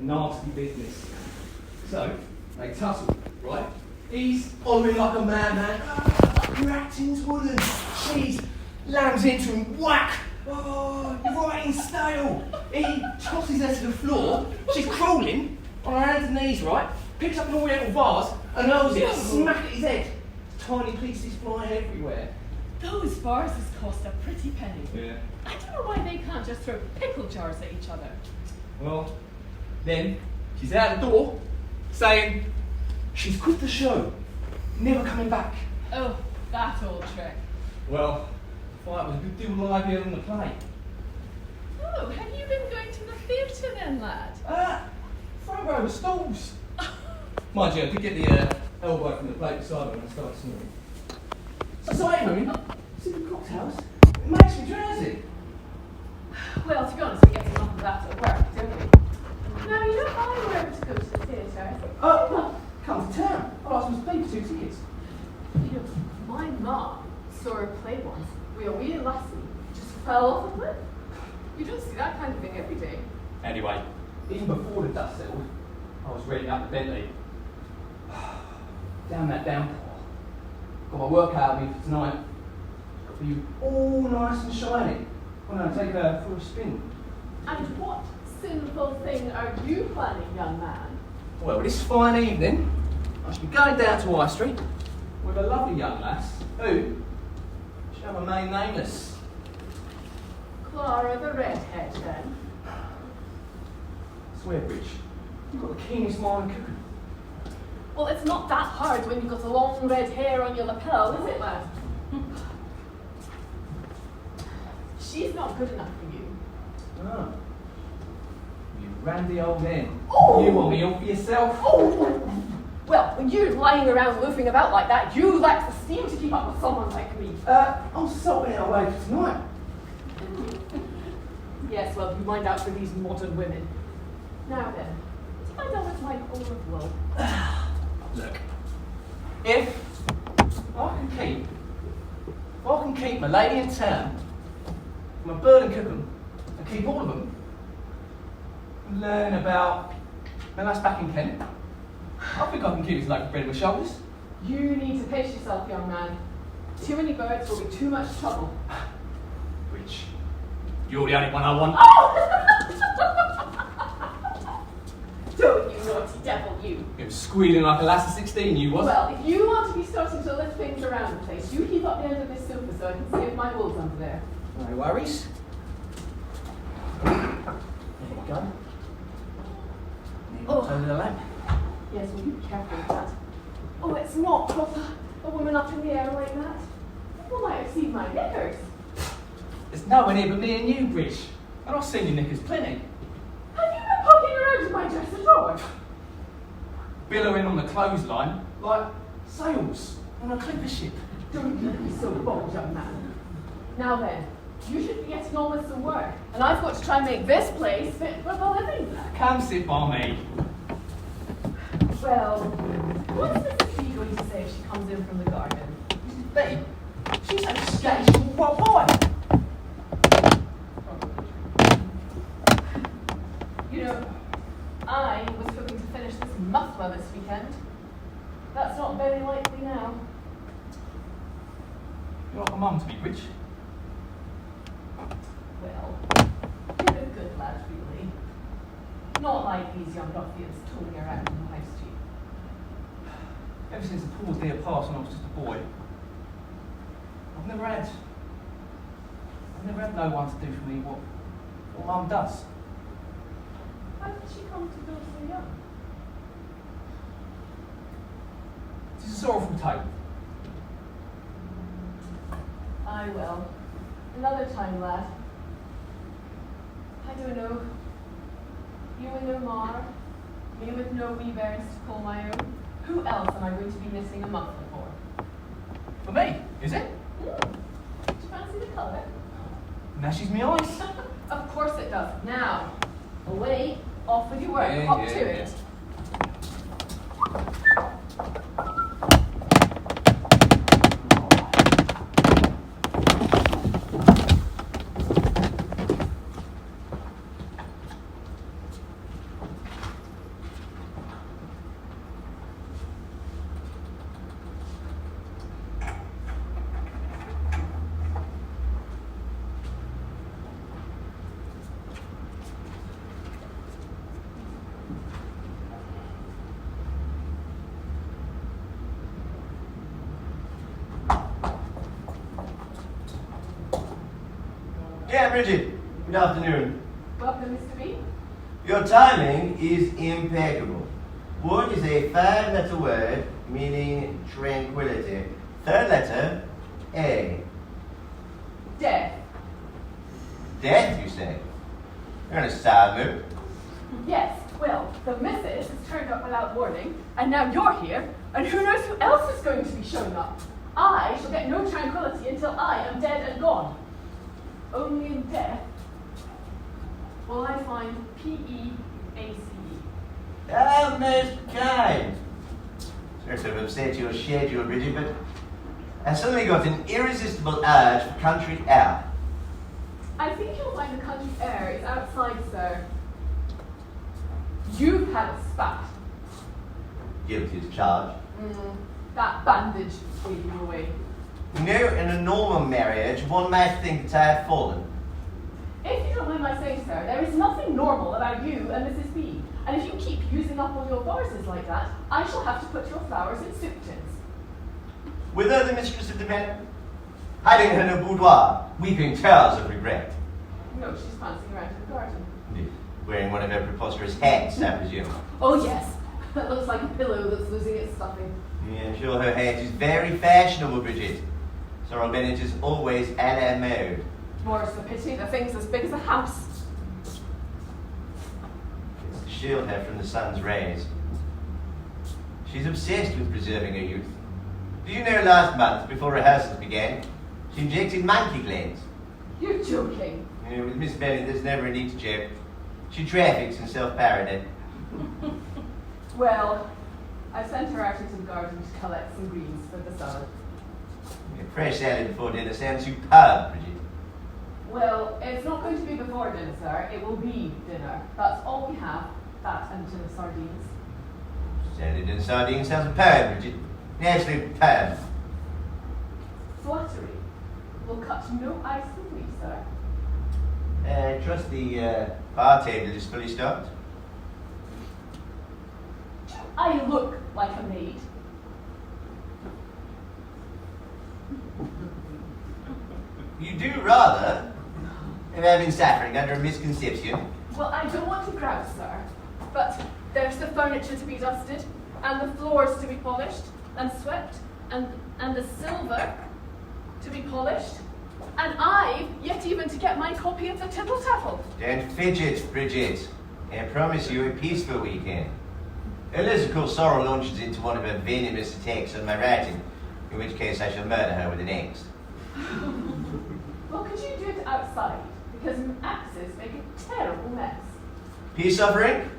nasty business. So, they tussle, right? He's hollering like a madman. Your acting's wooden. She lambs into him, whack! Oh, you're right in stale. He tosses her to the floor. She's crawling on her hands and knees, right? Picks up an oriental vase and hurls it, smack at his head. Tiny pieces flying everywhere. Those vases cost a pretty penny. Yeah. I don't know why they can't just throw pickle jars at each other. Well, then she's out the door saying she's quit the show, never coming back. Oh, that old trick. Well, the fight was a good deal livelier than the play. Oh, have you been going to the theatre then, lad? Front row of stalls. Mind you, I did get the elbow from the plate beside me when I started snoring. Sydenham, sipping cocktails, it makes me drowsy. Well, to be honest, we get enough of that at work, don't we? No, you don't mind wherever to go to the theatre. Well, come to town. I'll ask them to pay for 2 tickets. You know, my mum saw her play once where a wee lassie just fell off a cliff. You don't see that kind of thing every day. Anyway, even before the dust settled, I was ready up the Bentley. Damn that downpour. Got my work out of me for tonight. Got you all nice and shiny when I take her for a spin. And what sinful thing are you planning, young man? Well, this fine evening, I shall be going down to High Street with a lovely young lass who shall remain nameless. Clara the redhead, then? Swearbridge, you've got the keenest mind cooking. Well, it's not that hard when you've got a long red hair on your lapel, is it, lad? She's not good enough for you. Ah. You randy old hen. Oh. You want me all for yourself? Oh! Well, when you're lying around loafing about like that, you lack the steam to keep up with someone like me. I'm sorting it away for tonight. Yes, well, you mind out for these modern women. Now then, I know it's like all of woe. Look, if I can keep my lady in town, my bird and cook 'em, and keep all of them, and learn about my lass back in Kent, I think I can keep this loaf of bread on my shoulders. You need to pace yourself, young man. Too many birds will be too much trouble. Which, you're the only one I want. Don't you naughty devil, you. You were squealing like a lass of 16, you was. Well, if you want to be starting to lift things around the place, you keep up the end of this sofa so I can see if my wool's under there. No worries. There you go. Oh. Over the lamp. Yes, well, you be careful with that. Oh, it's not proper. A woman up in the air like that. People might have seen my knickers. There's no one here but me and you, Bridge. And I've seen your knickers plenty. Have you been poking around in my dresser drawer? Billowing on the clothesline like sails on a clipper ship. Don't you be so bold, young man. Now then, you should be getting on with some work, and I've got to try and make this place fit for the living. Come sit by me. Well, what's Mrs. B going to say if she comes in from the garden? Babe, she's a sketch what boy. You know, I was hoping to finish this muffler this weekend. That's not very likely now. You're like a mum to me, Bridge. Well, you're a good lad, really. Not like these young ruffians tooling around in the high street. Ever since the poor dear passed when I was just a boy, I've never had no one to do for me what mum does. How did she come to go so young? It's a sorrowful tale. Aye, well, another time, lad. I don't know. You with no mar, me with no wee bairns to call my own. Who else am I going to be missing a muffler for? For me, is it? Do you fancy the colour? Nashes me eyes. Of course it does. Now, away, off with your work, hop to it. Yeah, Bridget. Good afternoon. Welcome, Mr. B. Your timing is impeccable. Wood is a 5-letter word meaning tranquility. 3rd letter, A. Death. Death, you say? You're in a sad mood. Yes, well, the missus has turned up without warning, and now you're here, and who knows who else is going to be showing up. I shall get no tranquility until I am dead and gone. Only in death will I find P-E-A-C-E. Oh, most kind. Sorry to have upset your schedule, Bridget, but I suddenly got an irresistible urge for country air. I think you'll find the country air is outside, sir. You've had a spat. Guilty as charged. That bandage gave you away. You know, in a normal marriage, one might think that I have fallen. If you don't mind my saying, sir, there is nothing normal about you and Mrs. B. And if you keep using up all your vases like that, I shall have to put your flowers in soup tins. With her the mistress of the manor, hiding in her boudoir, weeping tears of regret. No, she's prancing around in the garden. Wearing one of her preposterous hats, I presume. Oh, yes. That looks like a pillow that's losing its stuffing. Yeah, I'm sure her hat is very fashionable, Bridget. Sorrel Bennett is always à la mode. More's the pity, the thing's as big as a house. It's to shield her from the sun's rays. She's obsessed with preserving her youth. Do you know last month, before rehearsals began, she injected monkey glands? You're joking. You know, with Miss Bennett, there's never a need to joke. She traffics in self-parody. Well, I sent her out into the garden to collect some greens for the salad. Yeah, fresh salad before dinner sounds superb, Bridget. Well, it's not going to be before dinner, sir. It will be dinner. That's all we have. That and tin of sardines. Salad and sardines sounds superb, Bridget. An absolute superb. Flattery will cut no ice with me, sir. I trust the bar table is fully stocked. I look like a maid. You do rather have been suffering under a misconception. Well, I don't want to grouse, sir, but there's the furniture to be dusted, and the floors to be polished and swept, and the silver to be polished, and I've yet even to get my copy of the Tittle Tattle. Don't fidget, Bridget. I promise you a peaceful weekend. Unless, of course, Sorrel launches into one of her venomous attacks on my writing, in which case I shall murder her with an axe. Well, could you do it outside? Because axes make a terrible mess. Peace offering?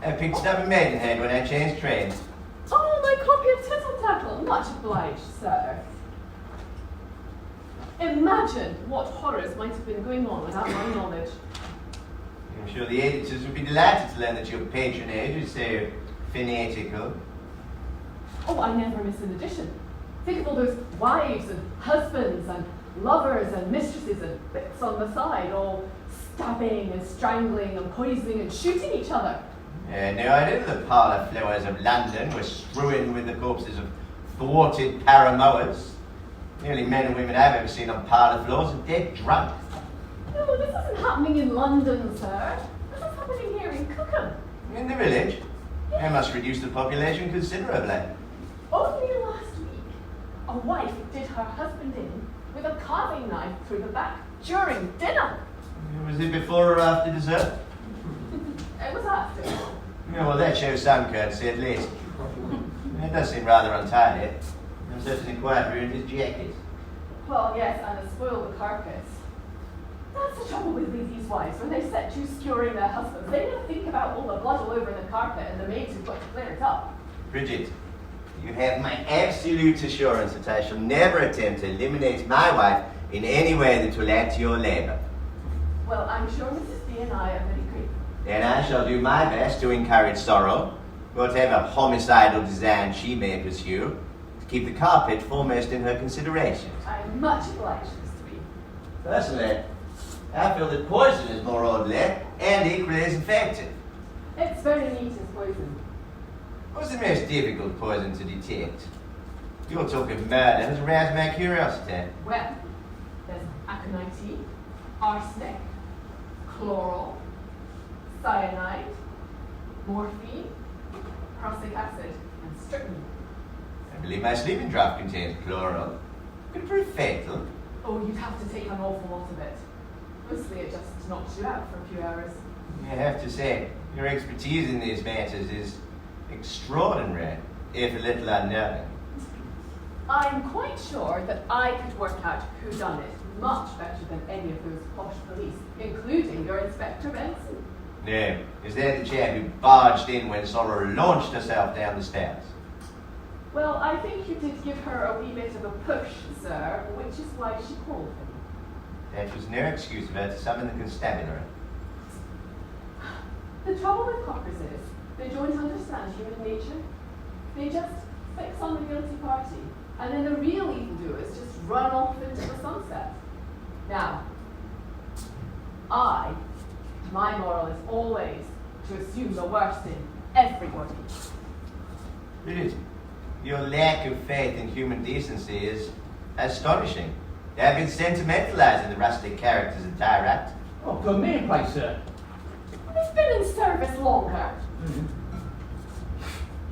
I picked it up in Maidenhead when I changed trains. Oh, my copy of Tittle Tattle. Much obliged, sir. Imagine what horrors might have been going on without my knowledge. I'm sure the editors would be delighted to learn that your patronage is so fanatical. Oh, I never miss an edition. Think of all those wives and husbands and lovers and mistresses and bits on the side, all stabbing and strangling and poisoning and shooting each other. No, I know the parlour floors of London were strewn with the corpses of thwarted paramours. The only men and women I've ever seen on parlour floors are dead drunk. No, this isn't happening in London, sir. This is happening here in Cookham. In the village? I must reduce the population considerably. Only last week, a wife did her husband in with a carving knife through the back during dinner. Was it before or after dessert? It was after. Yeah, well, that shows some courtesy at least. It does seem rather untidy. And such an inquiry in his jacket. Well, yes, and to spoil the carpets. That's the trouble with these wives. When they set to skewering their husbands, they never think about all the blood all over the carpet and the maids who've got to clear it up. Bridget, you have my absolute assurance that I shall never attempt to eliminate my wife in any way that will add to your labour. Well, I'm sure Mrs. B and I are very grateful. Then I shall do my best to encourage Sorrow, whatever homicidal design she may pursue, to keep the carpet foremost in her considerations. I'm much obliged, Mr. B. Personally, I feel that poison is more orderly and equally as effective. It's very neat as poison. What's the most difficult poison to detect? Your talk of murder has aroused my curiosity. Well, there's aconite tea, arsenic, chloral, cyanide, morphine, prussic acid, and strychnine. I believe my sleeping draught contains chloral. Could prove fatal. Oh, you'd have to take an awful lot of it. Mostly it just knocks you out for a few hours. I have to say, your expertise in these matters is extraordinary, if a little unnerving. I'm quite sure that I could work out who done it much better than any of those posh police, including your Inspector Benson. No, is that the chap who barged in when Sorrow launched herself down the stairs? Well, I think you did give her a wee bit of a push, sir, which is why she called him. That was no excuse for her to summon the constabulary. The trouble with coppers is, they don't understand human nature. They just fix on the guilty party, and then the real evildoers just run off into the sunset. Now, my moral is always to assume the worst in everybody. Really? Your lack of faith in human decency is astonishing. You have been sentimentalizing the rustic characters of Tyrant. Oh, put me in place, sir. I've been in service longer.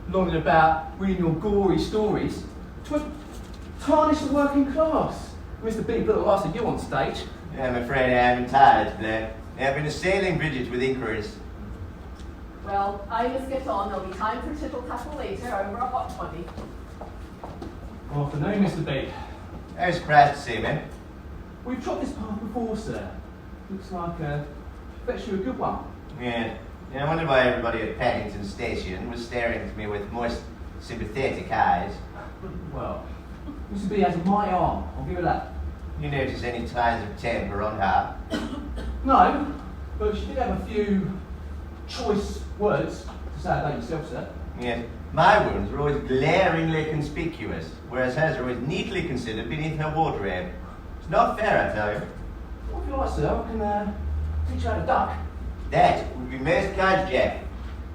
Longing about reading your gory stories to tarnish the working class. Mr. B put the last of you on stage. Yeah, I'm afraid I am tired today. I've been assailing Bridget with inquiries. Well, I must get on. There'll be time for tittle-tattle later over a hot toddy. Afternoon, Mr. B. I was surprised to see me. We've trod this path before, sir. Looks like fetch you a good one. Yeah. I wonder why everybody at Paddington Station was staring at me with moist, sympathetic eyes. Well, Mr. B has a mighty arm, I'll give her that. You notice any signs of temper on her? No, but she did have a few choice words to say about yourself, sir. Yes. My wounds are always glaringly conspicuous, whereas hers are always neatly considered beneath her wardrobe. It's not fair, I tell you. What if you like, sir? I can teach you how to duck. That would be most kind, Jack.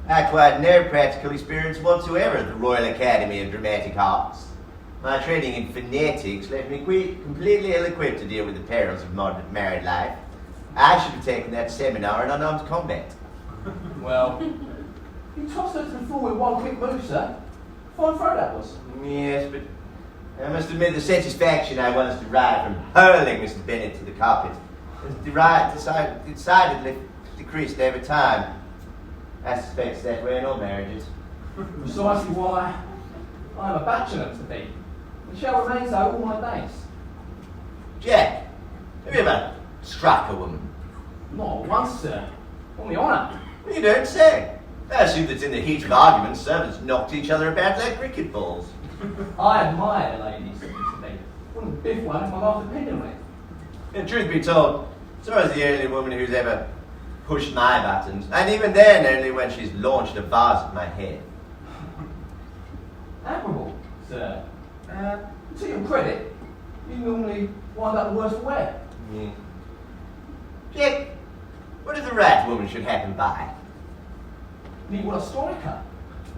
I acquired no practical experience whatsoever at the Royal Academy of Dramatic Arts. My training in phonetics left me completely ill-equipped to deal with the perils of modern married life. I should have taken that seminar in unarmed combat. Well, you tossed her to the floor with one quick move, sir. Fine throw that was. Yes, but I must admit the satisfaction I once derived from hurling Mrs. Bennet to the carpet has decidedly decreased over time. I suspect it's that way in all marriages. Precisely why I am a bachelor, Mr. B. And shall remain so all my days. Jack, have you ever struck a woman? Not once, sir. On my honour. You don't say. I assume that in the heat of argument, servants knocked each other about like cricket balls. I admire the ladies, Mr. B. Wouldn't biff one if my life depended on it. And truth be told, so is the only woman who's ever pushed my buttons, and even then only when she's launched a vase at my head. Admirable, sir. To your credit, you normally wind up the worse for wear. Yeah. Jack, what if the right woman should happen by? Need what a striker.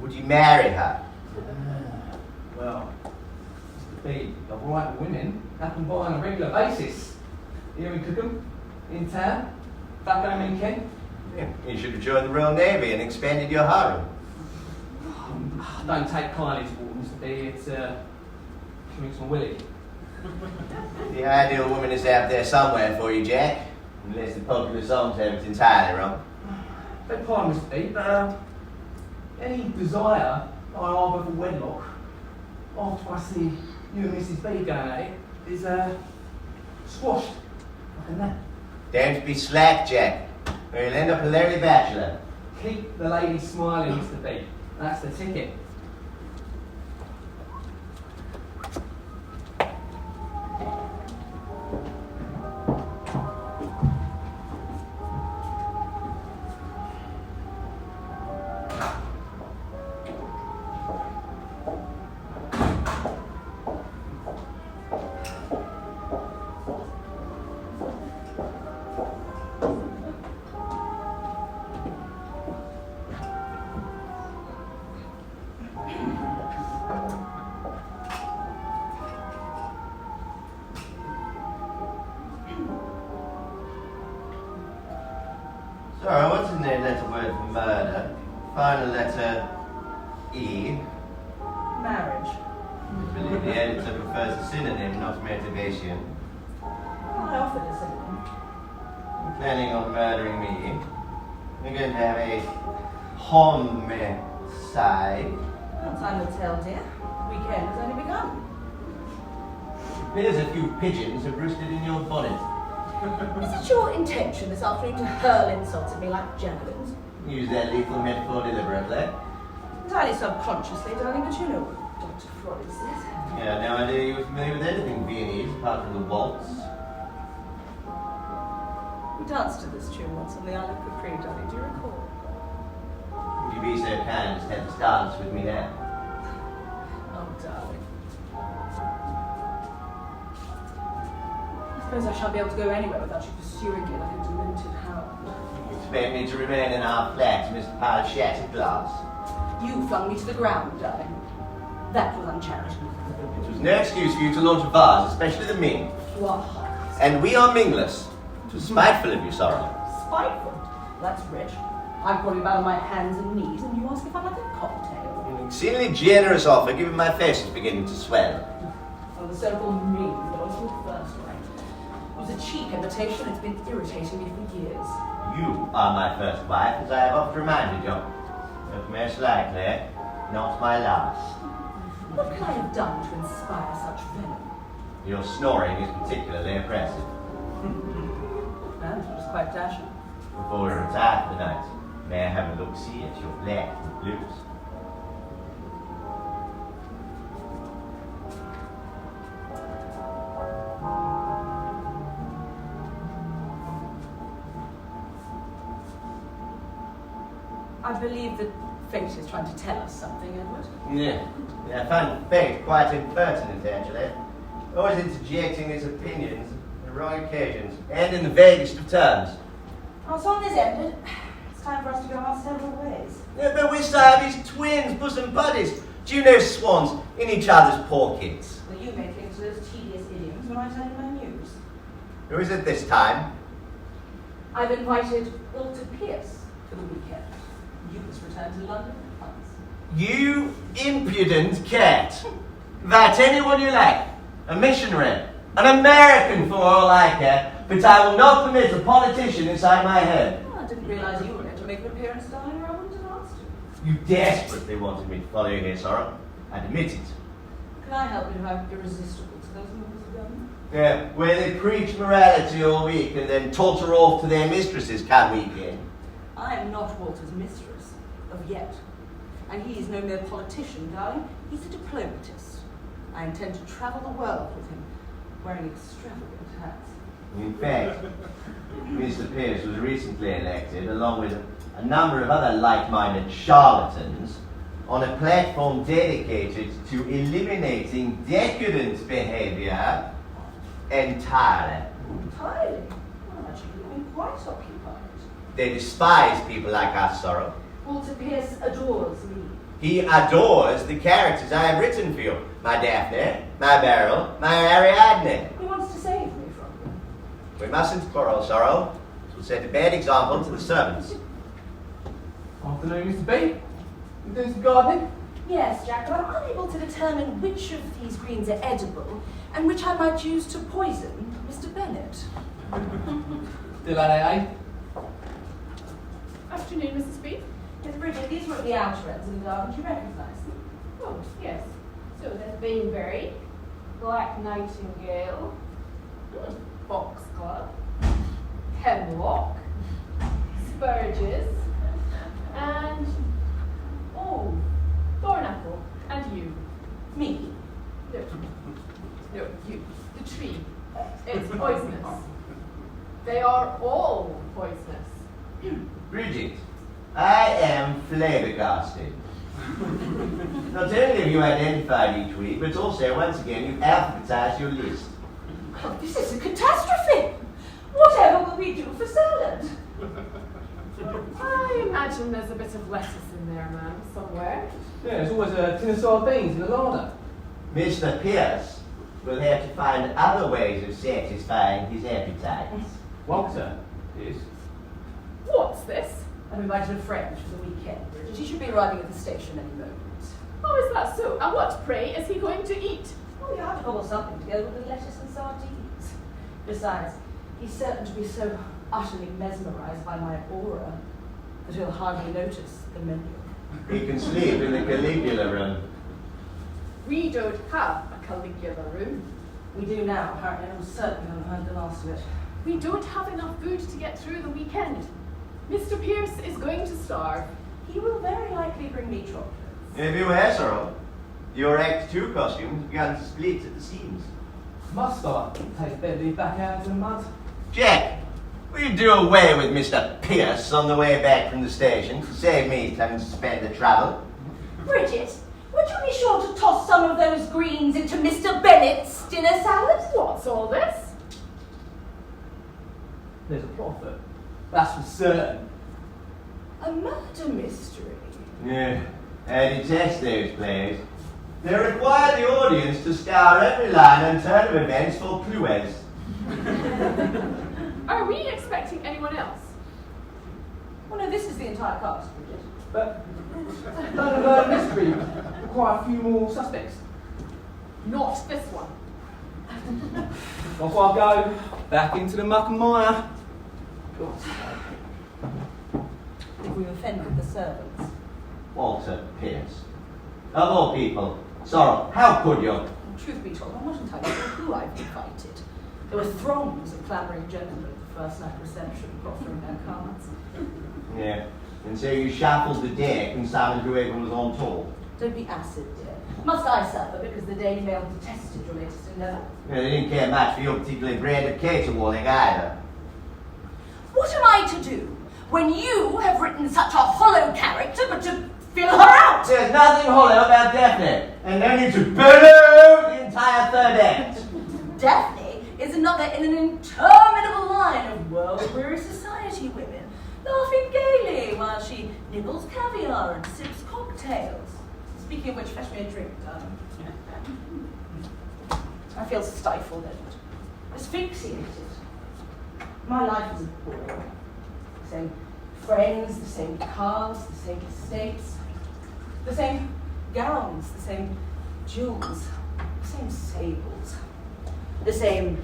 Would you marry her? Well, Mr. B, the right women happen by on a regular basis. Here in Cookham, in town, back home in Kent. Yeah, you should have joined the Royal Navy and expanded your harem. Don't take kindly to water, Mr. B. It's drinks my willy. The ideal woman is out there somewhere for you, Jack. Unless the popular songs have it entirely wrong. Beg pardon, Mr. B, but any desire I harbour for wedlock after I see you and Mrs. B going at it is squashed like a gnat. Don't be slack, Jack, or you'll end up a lonely bachelor. Keep the lady smiling, Mr. B. That's the ticket. Final letter E. Marriage. I believe the editor prefers a synonym, not motivation. I offered a synonym. You're planning on murdering me. We're going to have a homicide. Well, time will tell, dear. The weekend has only begun. There's a few pigeons have roosted in your bonnet. Is it your intention this afternoon to hurl insults at me like javelins? Use that lethal metaphor deliberately. Entirely subconsciously, darling, but you know what Dr. Freud says. Yeah, no idea you were familiar with anything Viennese apart from the waltz. We danced to this tune once on the Isle of Capri, darling. Do you recall? Would you be so kind as to have this dance with me now? Oh, darling. I suppose I shan't be able to go anywhere without you pursuing me like a demented hound. You expect me to remain in our flat, Mr. Pyle's shattered glass? You flung me to the ground, darling. That was uncharitable. It was no excuse for you to launch a vase, especially the Ming. You are heartless. And we are Mingless. It was spiteful of you, Sorrow. Spiteful? That's rich. I'm crawling about on my hands and knees, and you ask if I like a cocktail. An exceedingly generous offer, given my face is beginning to swell. Oh, the so-called mean belongs to your first wife. It was a cheap invitation. It's been irritating me for years. You are my first wife, as I have often reminded you. But most likely, not my last. What can I have done to inspire such venom? Your snoring is particularly oppressive. And it was quite dashing. Before we retire for the night, may I have a look-see at your black and blues? I believe that fate is trying to tell us something, Edward. Yeah, I find fate quite impertinent, actually. Always interjecting its opinions on the wrong occasions, and in the vaguest of terms. Our song is ended. It's time for us to go our several ways. Yeah, but we're Siamese twins, bosom buddies. Juno swans in each other's pockets. Well, you may cling to those tedious idioms when I tell you my news. Who is it this time? I've invited Walter Pierce for the weekend. You must return to London at once. You impudent cat. Invite anyone you like. A missionary. An American for all I care. But I will not permit a politician inside my head. Oh, I didn't realise you were going to make an appearance, darling, or I wouldn't have asked you. You desperately wanted me to follow you here, Sorrow. I admit it. Can I help you if I'm irresistible to those members of government? Yeah, where they preach morality all week and then totter off to their mistresses come weekend. I am not Walter's mistress, of yet. And he is no mere politician, darling. He's a diplomatist. I intend to travel the world with him, wearing extravagant hats. In fact, Mr. Pierce was recently elected, along with a number of other like-minded charlatans, on a platform dedicated to eliminating decadent behavior entirely. Entirely? Well, I should have been quite occupied. They despise people like us, Sorrow. Walter Pierce adores me. He adores the characters I have written for you. My Daphne, my Beryl, my Ariadne. He wants to save me from you. We mustn't quarrel, Sorrow. It will set a bad example to the servants. Afternoon, Mr. B. You doing some gardening? Yes, Jack, but I'm unable to determine which of these greens are edible and which I might use to poison Mr. Bennet. Still at AA? Afternoon, Mrs. B. Miss Bridget, these were at the outer ends of the garden. Do you recognise them? Oh, yes. So there's Bainberry, Black Nightingale, Foxglove, Hemlock, Spurges, and, Thornapple. And you. Me. No. No, you. The tree. It's poisonous. They are all poisonous. Bridget, I am flabbergasted. Not only have you identified each week, but also, once again, you've alphabetized your list. Oh, this is a catastrophe! Whatever will we do for salad? I imagine there's a bit of lettuce in there, ma'am, somewhere. Yeah, there's always a tin of sardines in the larder. Mr. Pierce will have to find other ways of satisfying his appetites. Walter is. What's this? I've invited a friend for the weekend, Bridget. He should should be arriving at the station any moment. Oh, is that so? And what, pray, is he going to eat? Oh, we have to cobble something together with the lettuce and sardines. Besides, he's certain to be so utterly mesmerised by my aura that he'll hardly notice the menu. He can sleep in the Caligula room. We don't have a Caligula room. We do now, apparently, and I'm certain I've heard the last of it. We don't have enough food to get through the weekend. Mr. Pierce is going to starve. He will very likely bring me chocolates. If you were, Sorrel, your Act 2 costume began to split at the seams. Must I take Bentley back out into the mud? Jack, will you do away with Mr. Pierce on the way back from the station to save me having to spend the travel? Bridget, would you be sure to toss some of those greens into Mr. Bennett's dinner salad? What's all this? There's a profit. That's for certain. A murder mystery. Yeah, I detest those plays. They require the audience to scour every line and turn of events for clues. Are we expecting anyone else? Oh no, this is the entire cast, Bridget. But none of our mystery require a few more suspects. Not this one. Off I go, back into the muck and mire. If we've offended the servants. Walter Pierce. Of all people, Sorrel, how could you? Truth be told, I'm not entirely sure who I've invited. There were throngs of clamouring gentlemen at the first night reception, proffering their cards. Yeah, and so you shuffled the deck and summoned whoever was on tour. Don't be acid, dear. Must I suffer because the Daily Mail detested your latest endeavour? Yeah, they didn't care much for your particular brand of caterwauling either. What am I to do when you have written such a hollow character but to fill her out? There's nothing hollow about Daphne, and no need to blow the entire third act. Daphne is another in an interminable line of world-weary society women, laughing gaily while she nibbles caviar and sips cocktails. Speaking of which, fetch me a drink, darling. I feel stifled and asphyxiated. My life is boring. The same friends, the same cars, the same estates, the same gowns, the same jewels, the same sables, the same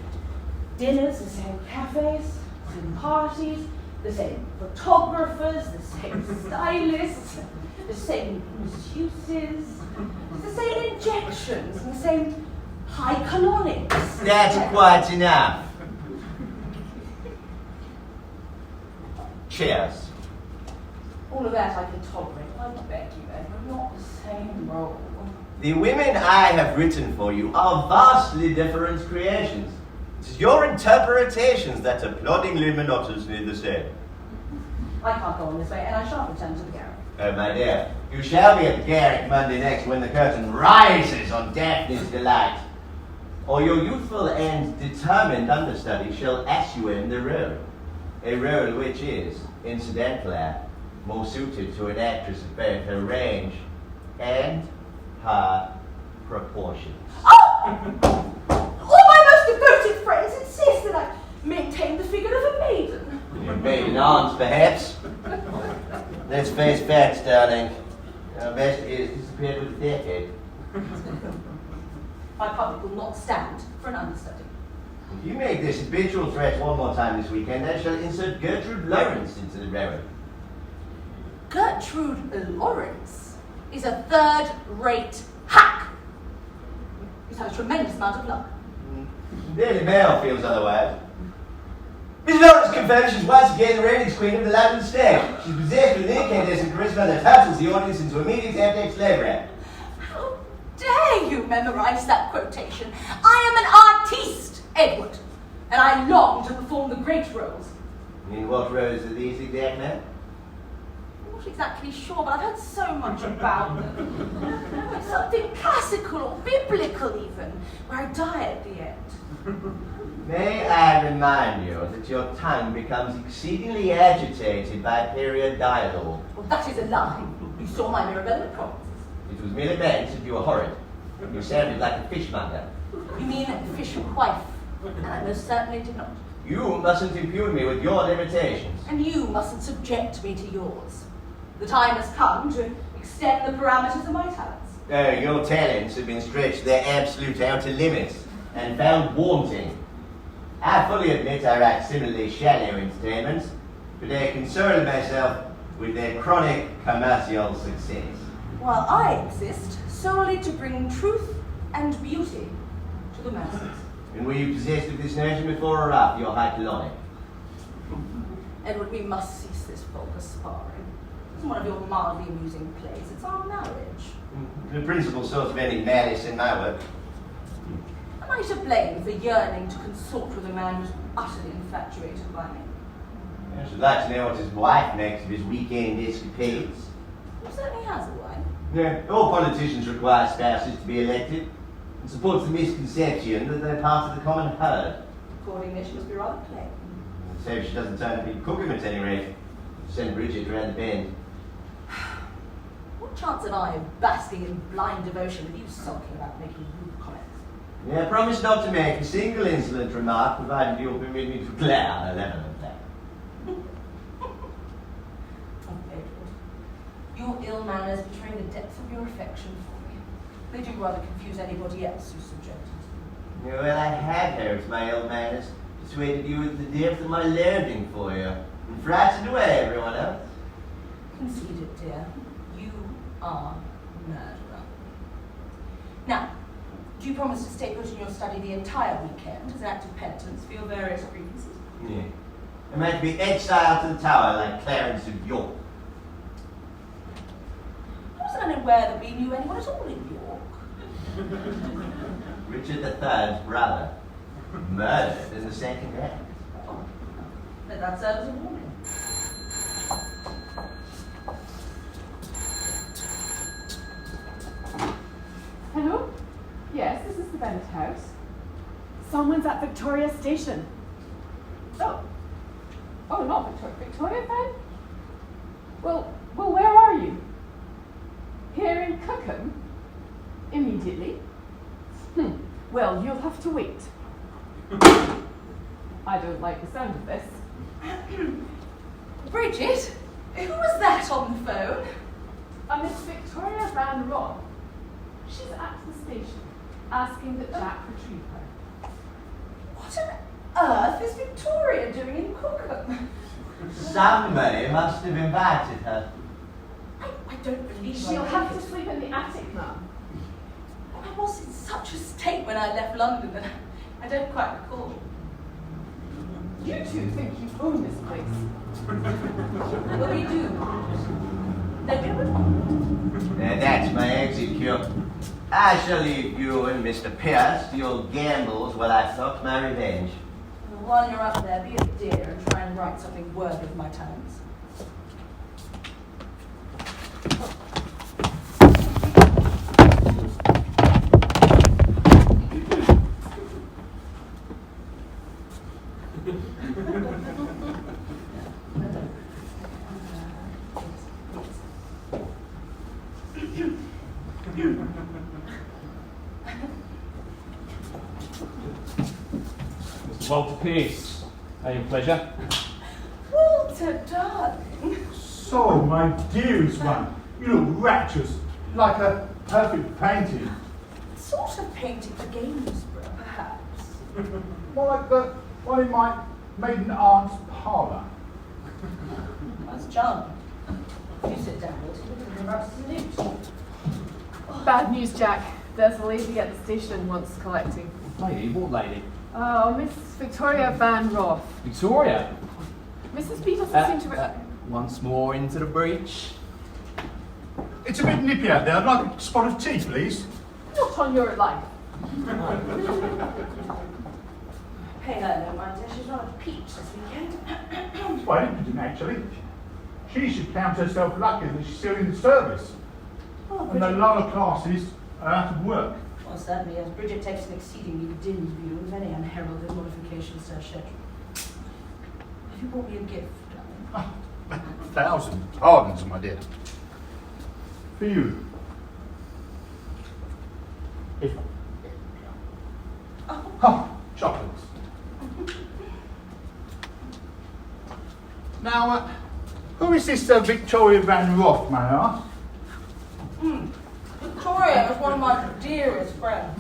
dinners, the same cafes, the same parties, the same photographers, the same stylists, the same masseuses, the same injections, and the same high colonics. That's quite enough. Cheers. All of that I can tolerate. I beg you, Edward, not the same role. The women I have written for you are vastly different creations. It is your interpretations that are ploddingly monotonously the same. I can't go on this way, and I shan't return to the garret. Oh, my dear, you shall be at the Garrick Monday next when the curtain rises on Daphne's delight. Or your youthful and determined understudy shall assume the role. A role which is, incidentally, more suited to an actress of both her range and her proportions. Oh! All my most devoted friends insist that I maintain the figure of a maiden. Your maiden aunt, perhaps. Let's face facts, darling. Our best is disappeared with a decade. My public will not stand for an understudy. If you make this habitual threat one more time this weekend, I shall insert Gertrude Lawrence into the railroad. Gertrude Lawrence is a third-rate hack. He's had a tremendous amount of luck. Daily Mail feels otherwise. Miss Lawrence confirms she's once again the ratings queen of the London stage. She's possessed with an incandescent charisma that hustles the audience into immediate abject slavery. How dare you memorize that quotation? I am an artiste, Edward, and I long to perform the great roles. In what roles are these exactly? I'm not exactly sure, but I've heard so much about them. Something classical or biblical even, where I die at the end. May I remind you that your tongue becomes exceedingly agitated by period dialogue. Well, that is a lie. You saw my Mirabella performances. It was merely meant that you were horrid. You sounded like a fishmonger. You mean fishwife? And I most certainly did not. You mustn't impugn me with your limitations. And you mustn't subject me to yours. The time has come to extend the parameters of my talents. Your talents have been stretched to their absolute outer limits and found wanting. I fully admit I write similarly shallow entertainments, but I concern myself with their chronic commercial success. While I exist solely to bring truth and beauty to the masses. And were you possessed of this notion before or after your hypolonic? Edward, we must cease this vulgar sparring. It's one of your mildly amusing plays. It's our marriage. The principal source of any malice in my work. Am I to blame for yearning to consort with a man who's utterly infatuated by me? I should like to know what his wife makes of his weekend escapades. He certainly has a wife. No, all politicians require spouses to be elected, and supports the misconception that they're part of the common herd. Accordingly, she must be rather plain. So she doesn't turn up in Cookham at any rate. Send Bridget round the bend. What chance have I of basking in blind devotion with you sulking about making rude comments? Yeah, I promise not to make a single insolent remark, provided you'll permit me to glare on a level of that. Oh, Edward, your ill manners betray the depth of your affection for me. They do rather confuse anybody else who's subjected to them. Yeah, well, I have heard my ill manners persuaded you with the depth of my loathing for you, and frightened away everyone else. Concede it, dear. You are a murderer. Now, do you promise to stay put in your study the entire weekend as an act of penitence for your various grievances? Yeah. Am I to be exiled to the Tower like Clarence of York? I was unaware that we knew anyone at all in York. Richard III's brother, murdered in the second act. Oh, let that serve as a warning. Hello? Yes, this is the Bennett house. Someone's at Victoria Station. Oh. Oh, not Victoria. Victoria then? Well, where are you? Here in Cookham? Immediately? Well, you'll have to wait. I don't like the sound of this. Bridget, who was that on the phone? A Miss Victoria Van Roth. She's at the station, asking that Jack retrieve her. What on earth is Victoria doing in Cookham? Somebody must have invited her. I don't believe She'll have to sleep in the attic, ma'am. I was in such a state when I left London that I don't quite recall. You two think you own this place. Well, we do. Don't you? That's my exit cue. I shall leave you and Mr. Pierce to your gambles while I plot my revenge. Well, while you're up there, be a dear and try and write something worthy of my talents. Mr. Walter Peace, a pleasure. Walter, darling. So, my dearest one, you look rapturous, like a perfect painting. What sort of painting for Gainsborough, perhaps? More like the one in my maiden aunt's parlour. That's charming. You sit down, Walter. You're about to salute. Bad news, Jack. There's a lady at the station wants collecting. Lady? What lady? Oh, Miss Victoria Van Roth. Victoria? Mrs. Peterson seemed to... Once more into the breach. It's a bit nippy out there. I'd like a spot of tea, please. Not on your life. Pay her no mind, dear. She's not a peach this weekend. It's quite interesting, actually. She should count herself lucky that she's still in the service. Oh, And the lower classes are out of work. Well, certainly, yes. Bridget takes an exceedingly dim view of any unheralded modifications to her schedule. Have you brought me a gift, darling? 1,000 pardons, my dear. For you. If... Oh, chocolates. Now, who is is this Victoria Van Roth, may I ask? Victoria is one of my dearest friends.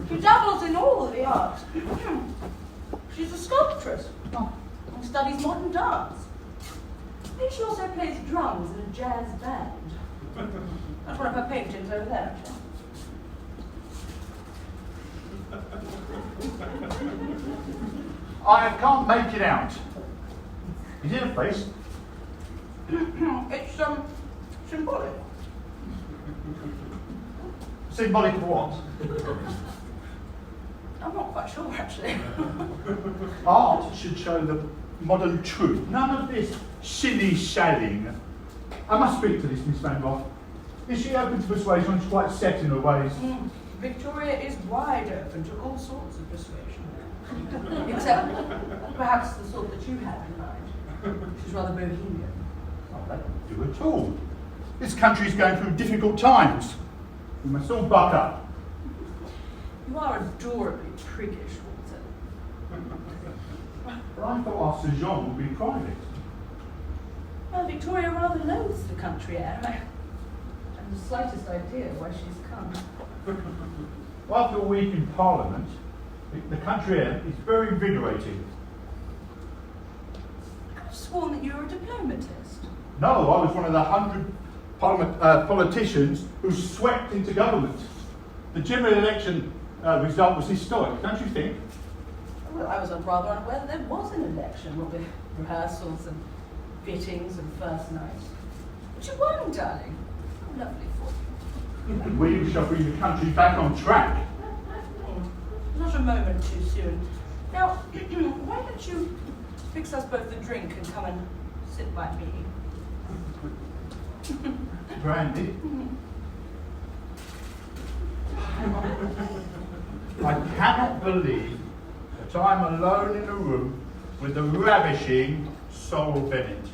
She dabbles in all of the arts. She's a sculptress and studies modern dance. I think she also plays drums in a jazz band. That's one of her paintings over there, actually. I can't make it out. Is it a face? It's symbolic. Symbolic of what? I'm not quite sure, actually. Art should show the modern truth. None of this shilly-shallying. I must speak to this Miss Van Roth. Is she open to persuasion? She's quite set in her ways. Victoria is wide open to all sorts of persuasion. Except perhaps the sort that you have in mind. She's rather bohemian. Not that do at all. This country is going through difficult times. We must all buck up. You are adorably priggish, Walter. But I thought our sojourn would be private. Well, Victoria rather loathes the country air. I haven't the slightest idea why she's come. After a week in Parliament, the country air is very invigorating. I've sworn that you were a diplomatist. No, I was one of the 100 politicians who swept into government. The general election result was historic, don't you think? Well, I was rather unaware that there was an election, with rehearsals and fittings and first nights. But you won, darling. How lovely for you. And we shall bring the country back on track. Not a moment too soon. Now, why don't you fix us both a drink and come and sit by me? Brandy? I cannot believe that I'm alone in a room with the ravishing Sorrel Bennett.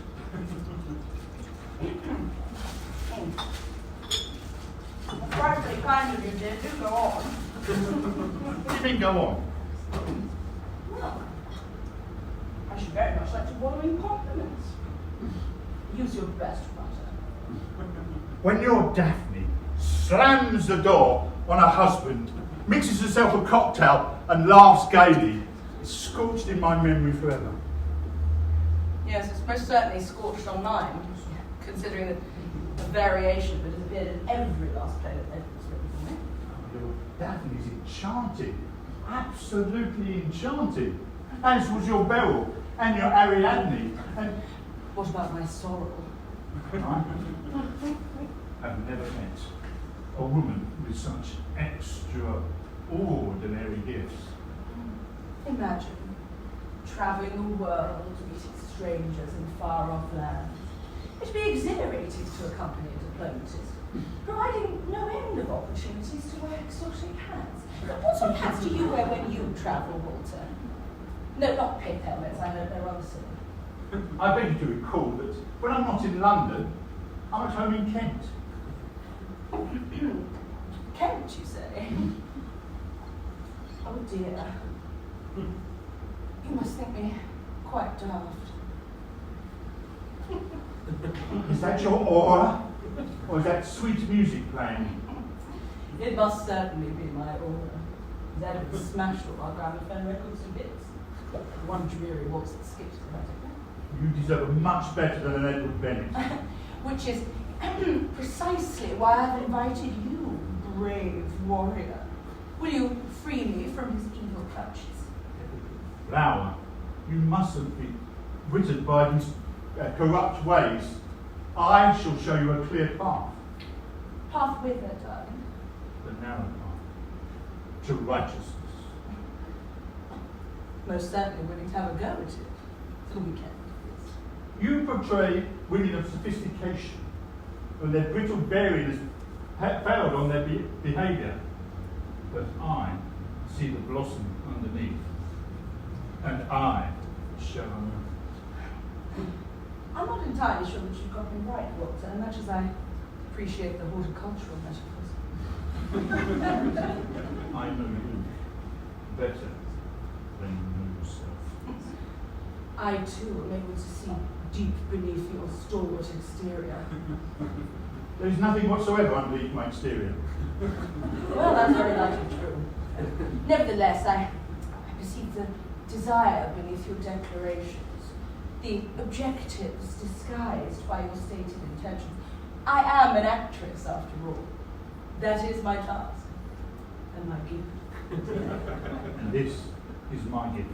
Frightfully kind of you, dear. Do go on. What do you mean, go on? Well, I should very much like to wallow in compliments. Use your best butter. When your Daphne slams the door on her husband, mixes herself a cocktail and laughs gaily, it's scorched in my memory forever. Yes, it's most certainly scorched on mine, considering that the variation that has appeared in every last play that Edward's written for me. Your Daphne is enchanting, absolutely enchanting. As was your Beryl and your Ariadne. And What about my sorrel? I have never met a woman with such extraordinary gifts. Imagine travelling the world, meeting strangers in far-off lands. It'd be exhilarating to accompany a diplomatist, providing no end of opportunities to wear exotic hats. What sort of hats do you wear when you travel, Walter? No, not pith helmets. I know they're rather silly. I beg you to recall that when I'm not in London, I'm at home in Kent. Kent, you say? Oh dear. You must think me quite daft. Is that your aura? Or is that sweet music playing? It must certainly be my aura. That would smash all our gramophone records to bits. One dreary waltz that skips dramatically. You deserve much better than an Edward Bennett. Which is precisely why I've invited you, brave warrior. Will you free me from his evil clutches? Flower, you mustn't be written by his corrupt ways. I shall show you a clear path. Path whither, darling? The narrow path. To righteousness. Most certainly willing to have a go at it. For the weekend. You portray women of sophistication, when their brittle bearing has failed on their behaviour. But I see the blossom underneath, and I shall unearth. I'm not entirely sure that you've got me right, Walter, and much as I appreciate the horticultural metaphors. I know you better than you know yourself. I too am able to see deep beneath your stalwart exterior. There's nothing whatsoever underneath my exterior. Well, that's very likely true. Nevertheless, I perceive the desire beneath your declarations, the objectives disguised by your stated intentions. I am an actress, after all. That is my task and my gift. And this is my gift.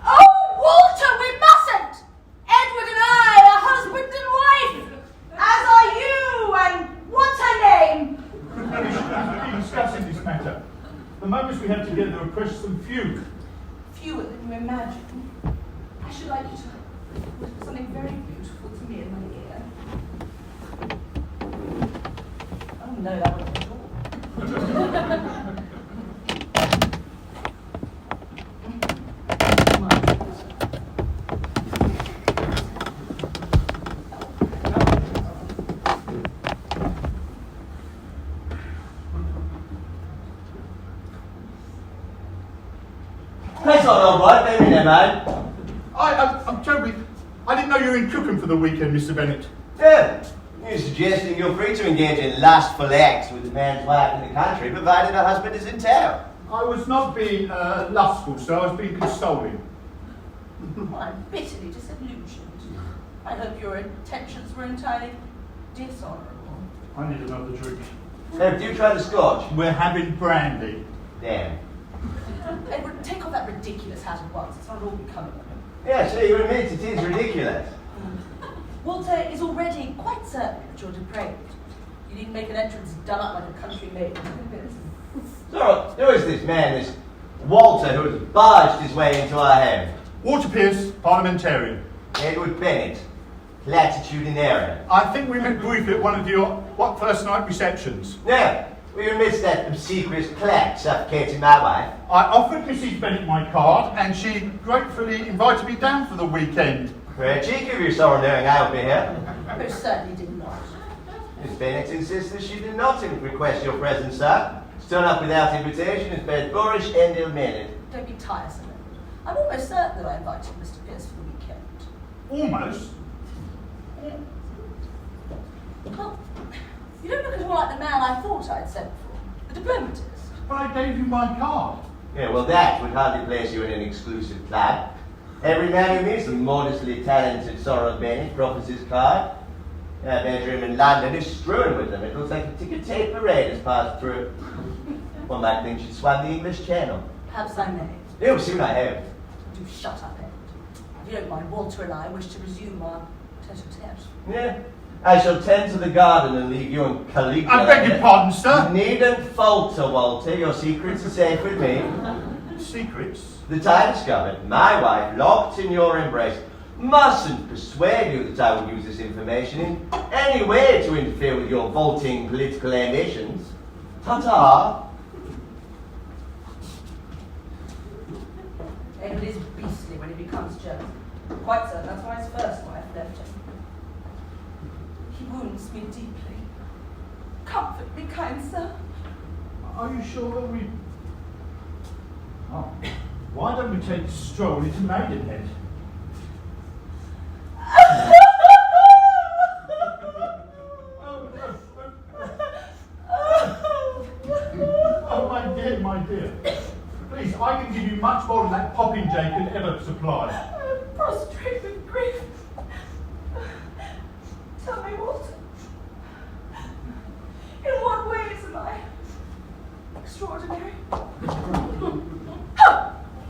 Oh, Walter, we mustn't! Edward and I are husband and wife, as are you and what's her name? We should be discussing this matter. The moments we have together are precious and few. Fewer than you imagine. I should like you to whisper something very beautiful to me in my ear. Oh no, that wasn't at all. That's not all right, baby, there, man. I'm terribly... I didn't know you were in Cookham for the weekend, Mr. Bennett. Yeah, you're suggesting you're free to engage in lustful acts with a man's wife in the country, provided her husband is in town. I was not being lustful, sir. I was being consoling. Well, I'm bitterly disillusioned. I hope your intentions were entirely dishonourable. I need another drink. Do you try the scotch? We're having brandy. Damn. Edward, take off that ridiculous hat at once. It's not at all becoming of him. Yeah, so you admit it is ridiculous. Walter is already quite certain that you're depraved. You needn't make an entrance done up like a country maiden. So, who is this man, this Walter, who has barged his way into our home? Walter Pierce, parliamentarian. Edward Bennett, platitudinarian. I think we met briefly at one of your first night receptions. Now, we amidst that obsequious clack suffocating my wife. I offered Mrs. Bennett my card, and she gratefully invited me down for the weekend. Very cheeky of you, sorrow knowing I'll be here. Most certainly did not. Miss Bennett insists that she did not request your presence, sir. To turn up without invitation is both boorish and ill-mannered. Don't be tiresome, Edward. I'm almost certain that I invited Mr. Pierce for the weekend. Almost. Well, you don't look at all like the man I thought I'd sent for. The diplomatist. But I gave you my card. Yeah, well, that would hardly place you in an exclusive club. Every man who meets the modestly talented Sorrel Bennett proffers his card. Our bedroom in London is strewn with them. It looks like a ticker tape parade has passed through. One might think she'd swam the English Channel. Perhaps I may. Oh, soon I have. Do shut up, Edward. If you don't mind, Walter and I wish to resume our tete-a-tete. Yeah. I shall tend to the garden and leave you and Caligula. I beg your pardon, sir. You needn't falter, Walter. Your secrets are safe with me. Secrets? That I discovered, my wife, locked in your embrace, mustn't persuade you that I would use this information in any way to interfere with your vaulting political ambitions. Ta-ta. Edward is beastly when he becomes jealous. Quite certain that's why his first wife left him. He wounds me deeply. Comfort me, kind sir. Are you sure that we... Oh. Why don't we take a stroll into Maidenhead? Oh, my dear. Please, I can give you much more than that popinjay can ever supply. I'm prostrate with grief. Tell me, Walter. In what ways am I extraordinary?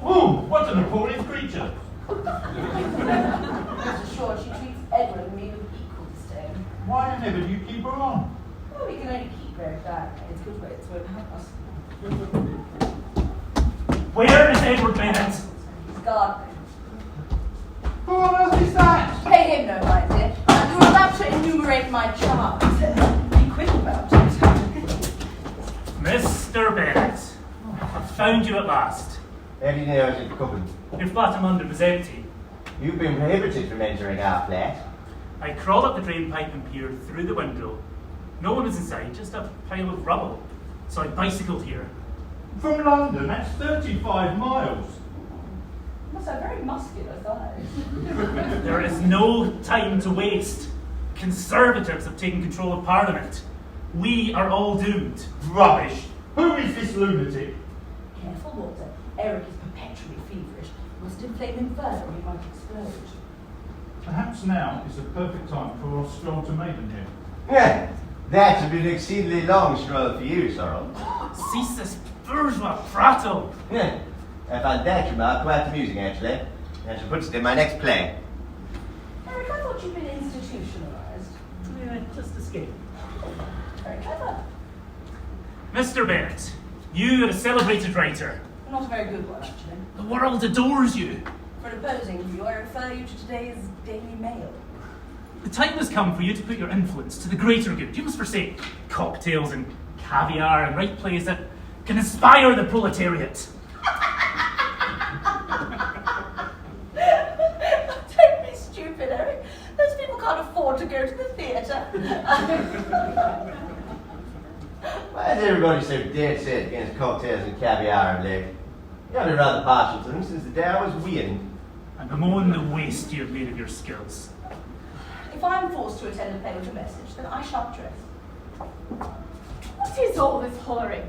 Ooh, what an appalling creature. Rest assured, she treats Edward and me with equal disdain. Why on ever do you keep her on? Well, we can only keep very bad. It's good ways won't help us. Where is Edward Bennett? He's gardening. Who on earth is that? Pay him no mind, dear. You're about to enumerate my charms. Be quick about it. Mr. Bennett, I've found you at last. How do you know it's coming? Your flat I'm under was empty. You've been prohibited from entering our flat. I crawled up the drain pipe and peered through the window. No one was inside, just a pile of rubble. So I bicycled here. From London, that's 35 miles. must have very muscular thighs. There is no time to waste. Conservatives have taken control of Parliament. We are all doomed. Rubbish! Who is this lunatic? Careful, Walter. Eric is perpetually feverish. Must inflame him further, he might explode. Perhaps now is the perfect time for our stroll to Maidenhead. Yeah, that would be an exceedingly long stroll for you, Sorrel. Cease this bourgeois prattle. Yeah, I find that remark quite amusing, actually. I shall put it in my next play. Eric, I thought you'd been institutionalized. Yeah, just escape. Very clever. Mr. Bennett, you are a celebrated writer. Not a very good one, actually. The world adores you. For an opposing view, I refer you to today's Daily Mail. The time has come for you to put your influence to the greater good. You must forsake cocktails and caviar and write plays that can inspire the proletariat. Don't be stupid, Eric. Those people can't afford to go to the theatre. Why is everybody so dead set against cocktails and caviar and lake? You gotta be rather partial to them since the day I was weaned. And bemoan the waste you have made of your skills. If I'm forced to attend a play with a message, then I shan't dress. What is all this hollering?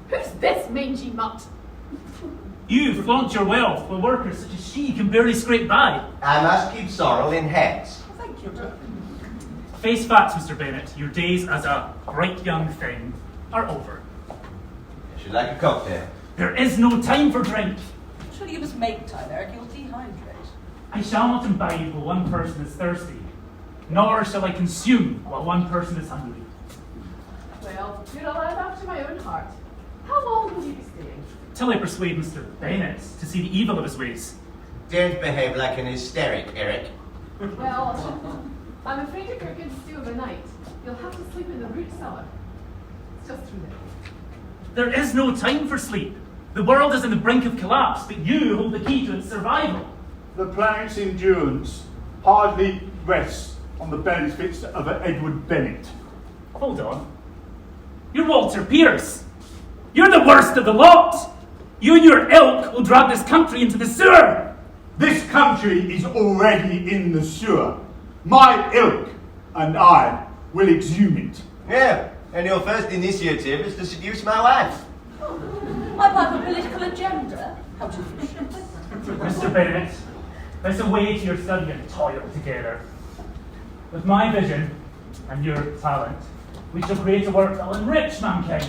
Who's this mangy mutt? You flaunt your wealth while workers such as she can barely scrape by. I must keep Sorrel in hats. Thank you, Dick. Face facts, Mr. Bennett. Your days as a bright young thing are over. I should like a cocktail. There is no time for drink. Surely you must make time, Eric. You'll dehydrate. I shall not imbibe while one person is thirsty, nor shall I consume while one person is hungry. Well, you're a lad after my own heart. How long will you be staying? Till I persuade Mr. Bennett to see the evil of his ways. Don't behave like an hysteric, Eric. Well, I'm afraid if you're going to stay overnight, you'll have to sleep in the root cellar. It's just through there. There is no time for sleep. The world is on the brink of collapse, but you hold the key to its survival. The planet's endurance hardly rests on the benefits of an Edward Bennett. Hold on. You're Walter Pierce. You're the worst of the lot. You and your ilk will drag this country into the sewer. This country is already in the sewer. My ilk and I will exhume it. Yeah, and your first initiative is to seduce my wife. I have a political agenda. How delicious. Mr. Bennett, let's away to your study and toil together. With my vision and your talent, we shall create a work that will enrich mankind.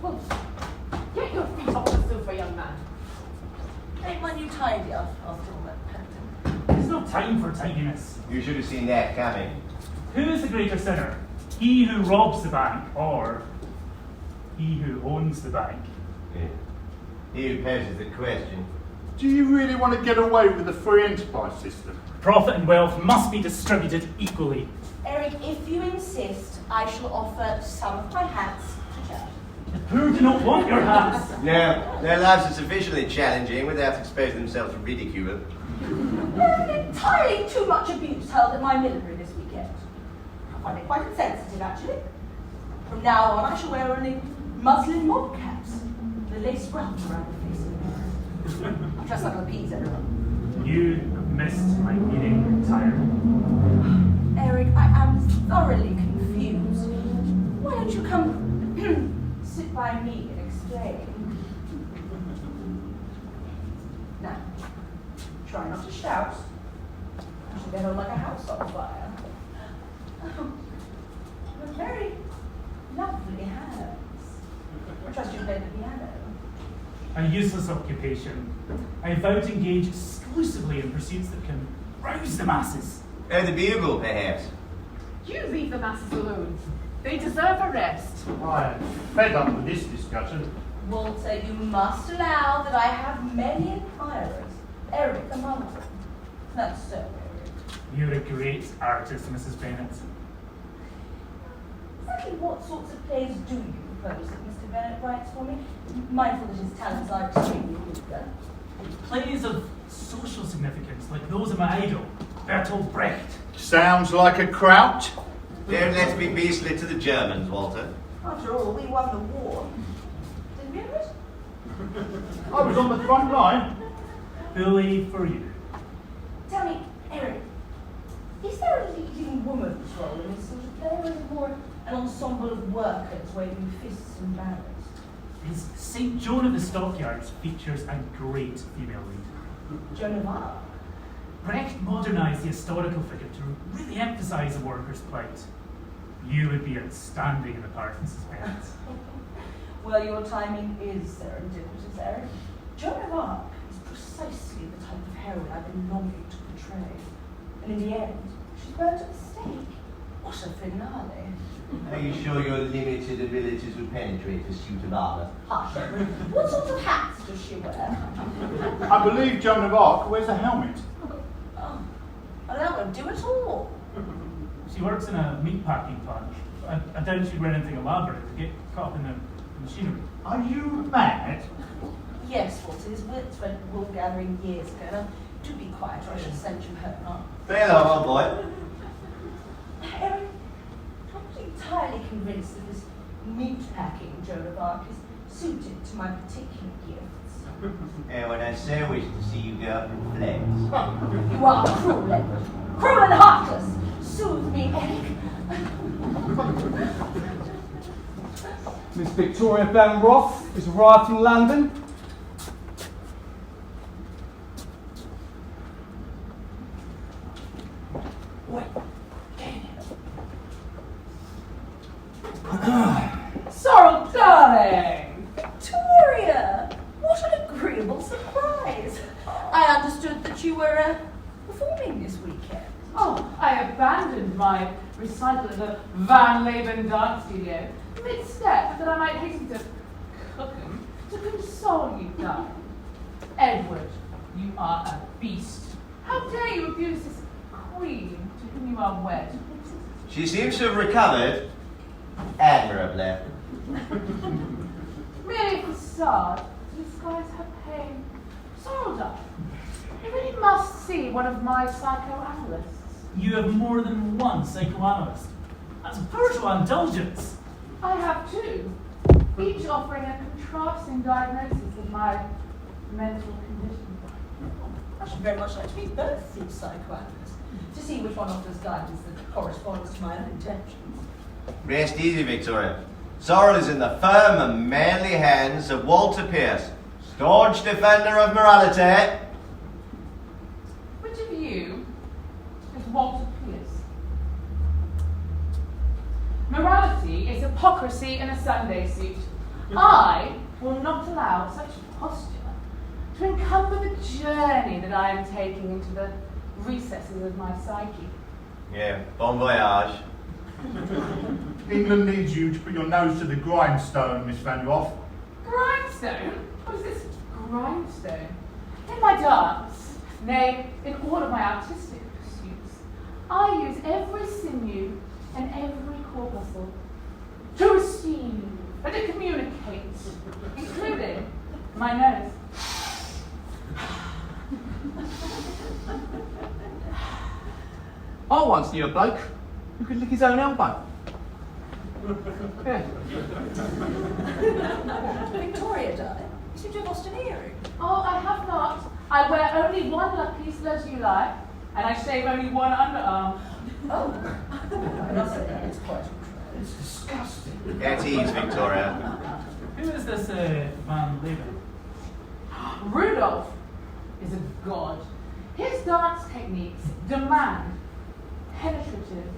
Well, get your feet off the sofa, young man. Ain't my new tidy after all that panting. There's no time for tidiness. You should have seen that coming. Who is the greater sinner? He who robs the bank, or he who owns the bank? Yeah. He who poses the question. Do you really want to get away with the free enterprise system? Profit and wealth must be distributed equally. Eric, if you insist, I shall offer some of my hats to charity. The poor do not want your hats. No, their lives are sufficiently challenging without exposing themselves to ridicule. There's entirely too much abuse held at my millinery this weekend. I find it quite insensitive, actually. From now on, I shall wear only muslin mob caps. The lace ruffles around the face of the mirror. I'm just not going to appease everyone. You have missed my meeting entirely. Eric, I am thoroughly confused. Why don't you come sit by me and explain? Now, try not to shout. I shall get on like a house on fire. But very lovely hands. I trust you play the piano. A useless occupation. I vow to engage exclusively in pursuits that can rouse the masses. The bugle, perhaps. You leave the masses alone. They deserve a rest. I am fed up with this discussion. Walter, you must allow that I have many admirers. Eric among them. That's so, Eric. You're a great artist, Mrs. Bennett. Exactly what sorts of plays do you propose that Mr. Bennett writes for me? Mindful that his talents are extremely meager. Plays of social significance, like those of my idol, Bertolt Brecht. Sounds like a kraut. Don't let's be beastly to the Germans, Walter. After all, we won the war. Didn't we, Everett? I was on the front line. Bully for you. Tell me, Eric, is there a leading woman's role in this sort of play, or is it more an ensemble of workers waving fists and banners? His St. John of the Stockyards features a great female lead. Joan of Arc? Brecht modernised the historical figure to really emphasise the workers' plight. You would be outstanding in the part, Mrs. Bennett. Well, your timing is serendipitous, Eric. Joan of Arc is precisely the type of heroine I've been longing to portray. And in the end, she's burnt at the stake. What a finale. Are you sure your limited abilities will penetrate a suit of armour? Hush. What sort of hats does she wear? I believe Joan of Arc wears a helmet. Oh, well, that won't do at all. She works in a meatpacking plant. I doubt she'd wear anything elaborate to get caught up in the machinery. Are you mad? Yes, Walter, his wits went wool gathering years ago. Now, do be quiet or I shall send you home. Say hello, old boy. Eric, I'm not entirely convinced that this meat-packing Joan of Arc is suited to my particular gifts. And when I so wish to see you go up in flames. You are cruel, Edward. Cruel and heartless. Soothe me, Eric. Miss Victoria Van Roth has arrived in London. Wait. Sorrel, darling! Victoria! What an agreeable surprise. I understood that you were performing this weekend. Oh, I abandoned my recital at the Van Leben dance studio mid-step that I might hasten to cook 'em to console you, darling. Edward, you are a beast. How dare you abuse this queen to whom you are wed? She seems to have recovered admirably. Merely a facade to disguise her pain. Sorrel, darling, you really must see one of my psychoanalysts. You have more than one psychoanalyst. That's virtual indulgence. I have two, each offering a contrasting diagnosis of my mental condition. I should very much like to meet both these psychoanalysts to see which one offers guidance that corresponds to my own intentions. Rest easy, Victoria. Sorrel is in the firm and manly hands of Walter Pierce, staunch defender of morality. Which of you is Walter Pierce? Morality is hypocrisy in a Sunday suit. I will not allow such posture to encumber the journey that I am taking into the recesses of my psyche. Yeah, bon voyage. England needs you to put your nose to the grindstone, Miss Van Roth. Grindstone? What is this grindstone? In my dance, nay, in all of my artistic pursuits, I use every sinew and every corpuscle to receive and to communicate, including my nose. I once knew a bloke who could lick his own elbow. Yeah. Victoria, darling, you seem to have lost an earring. Oh, I have not. I wear only one lapis lazuli, and I shave only one underarm. Oh, I must say that it's quite incredible. It's disgusting. At ease, Victoria. Who is this Van Leben? Rudolph is a god. His dance techniques demand penetrative,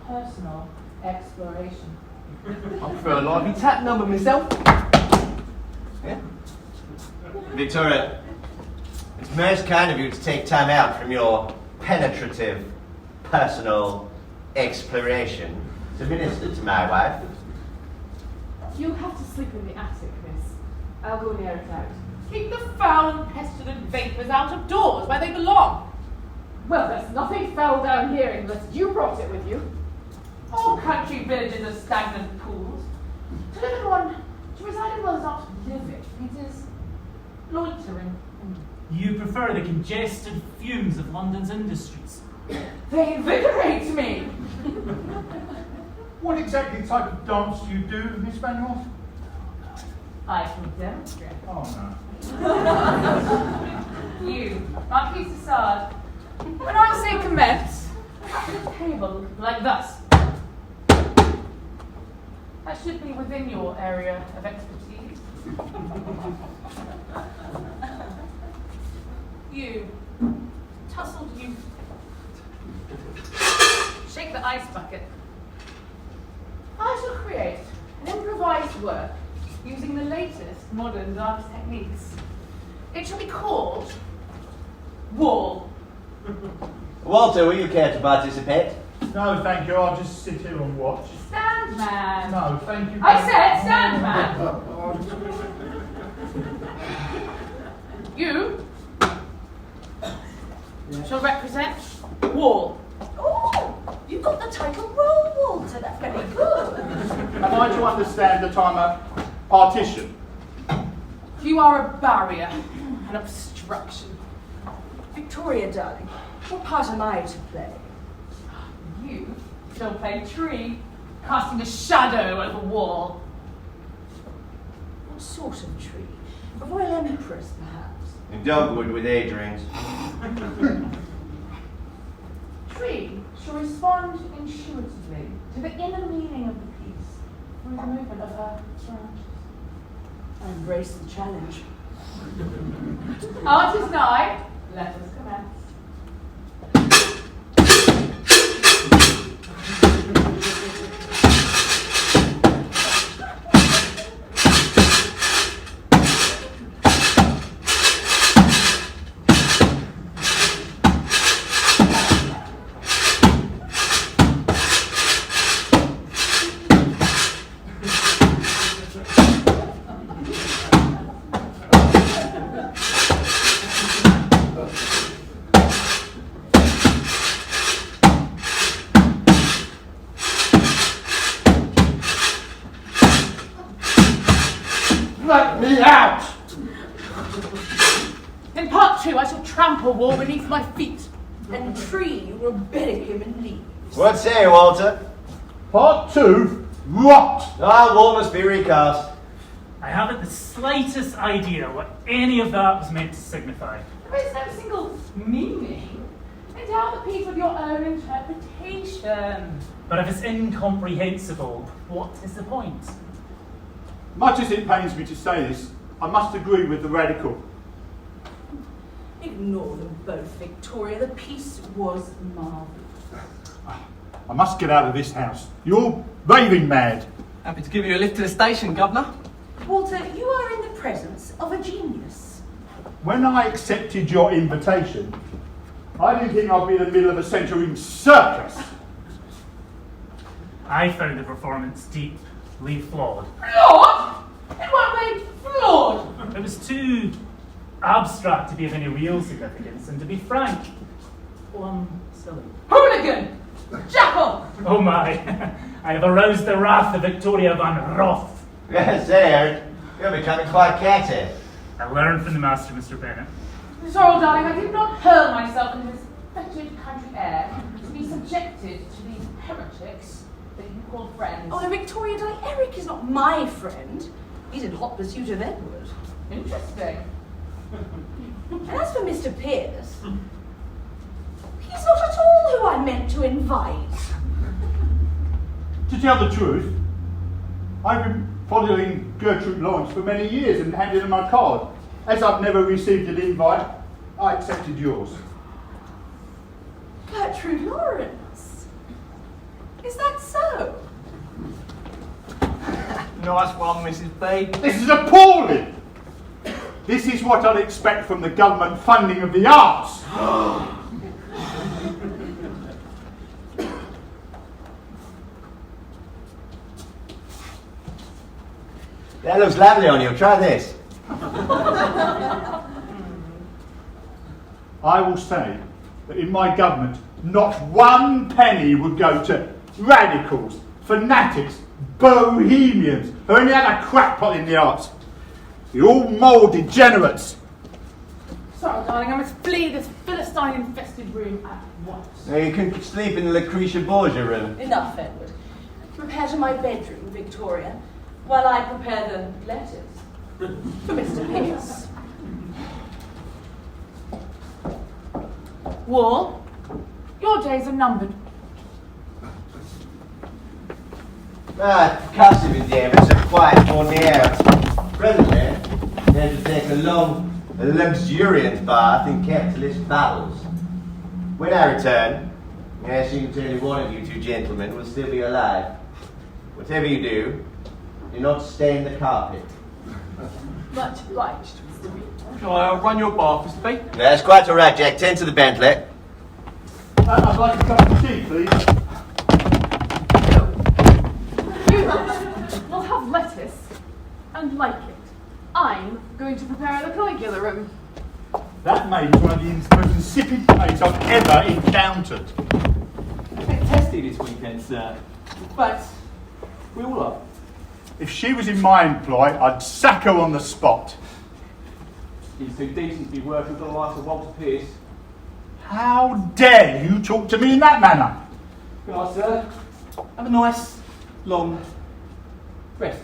personal exploration. I prefer a lively tap number myself. Yeah. Victoria, it's most kind of you to take time out from your penetrative, personal exploration to minister to my wife. You'll have to sleep in the attic, miss. I'll go near it out. Keep the foul and pestilent vapours out of doors where they belong. Well, there's nothing foul down here unless you brought it with you. All country villages are stagnant pools. To live in one, to reside in one is not living, it is loitering. You prefer the congested fumes of London's industries. They invigorate me. What exactly type of dance do you do, Miss Van Roth? I can demonstrate. Oh no. You, Marquis de Sade, when I say commence, the table like thus. That should be within your area of expertise. You, tousled youth, shake the ice bucket. I shall create an improvised work using the latest modern dance techniques. It shall be called Wall. Walter, will you care to participate? No, thank you. I'll just sit here and watch. Stand, man. No, thank you. I said stand, man. You shall represent Wall. Oh, you got the title role, Walter. That's very good. Am I to understand that I'm a partition? You are a barrier, an obstruction. Victoria, darling, what part am I to play? You shall play tree, casting a shadow over Wall. What sort of tree? A royal empress, perhaps? In dogwood with age rings. Tree shall respond intuitively to the inner meaning of the piece through the movement of her branches. I embrace the challenge. Art is nigh. Let us commence. Let me out! In part two, I shall trample Wall beneath my feet. And Tree will bury him in leaves. What say you, Walter? Part 2? Rot! Ah, Wall must be recast. I haven't the slightest idea what any of that was meant to signify. There is no single meaning. Endow the piece with your own interpretation. But if it's incomprehensible, what is the point? Much as it pains me to say this, I must agree with the radical. Ignore them both, Victoria. The piece was marvellous. I must get out of this house. You're raving mad. Happy to give you a lift to the station, Governor. Walter, you are in the presence of a genius. When I accepted your invitation, I didn't think I'd be in the middle of a century circus. I found the performance deeply flawed. Flawed? In what way flawed? It was too abstract to be of any real significance, and to be frank, silly. Hooligan! Jackal! Oh my, I have aroused the wrath of Victoria van Roth. Yes, there. You're becoming quite catty. I learned from the master, Mr. Bennett. Sorrow, darling, I did not hurl myself into this fetid country air to be subjected to these heretics that you call friends. Oh, no, Victoria, darling, Eric is not my friend. He's in hot pursuit of Edward. Interesting. And as for Mr. Pierce, he's not at all who I meant to invite. To tell the truth, I've been following Gertrude Lawrence for many years and handed her my card. As I've never received an invite, I accepted yours. Gertrude Lawrence? Is that so? Nice one, Mrs. B. This is appalling! This is what I'd expect from the government funding of the arts. That looks lovely on you. Try this. I will say that in my government, not one penny would go to radicals, fanatics, bohemians, or any other crackpot in the arts. You're all moral degenerates. Sorry, darling, I must flee this Philistine-infested room at once. Now you can sleep in the Lucretia Borgia room. Enough, Edward. Prepare to my bedroom, Victoria, while I prepare the letters For Mr. Pierce. Wall, your days are numbered. Custom endeavours are quite more near. Presently, there's to take a long, luxuriant bath in capitalist bowels. When I return, yes, you can tell you one of you two gentlemen will still be alive. Whatever you do not stain the carpet. Much obliged, Mr. B. Shall I run your bath, Mr. B? That's quite all right, Jack. Tend to the Bentley. I'd like a cup of tea, please. You will have lettuce and like it. I'm going to prepare the Caligula room. That maid is one of the most insipid maids I've ever encountered. A bit testy this weekend, sir. But we all are. If she was in my employ, I'd sack her on the spot. He's too decent to be working for the likes of Walter Pierce. How dare you talk to me in that manner? Good night, sir. Have a nice, long rest.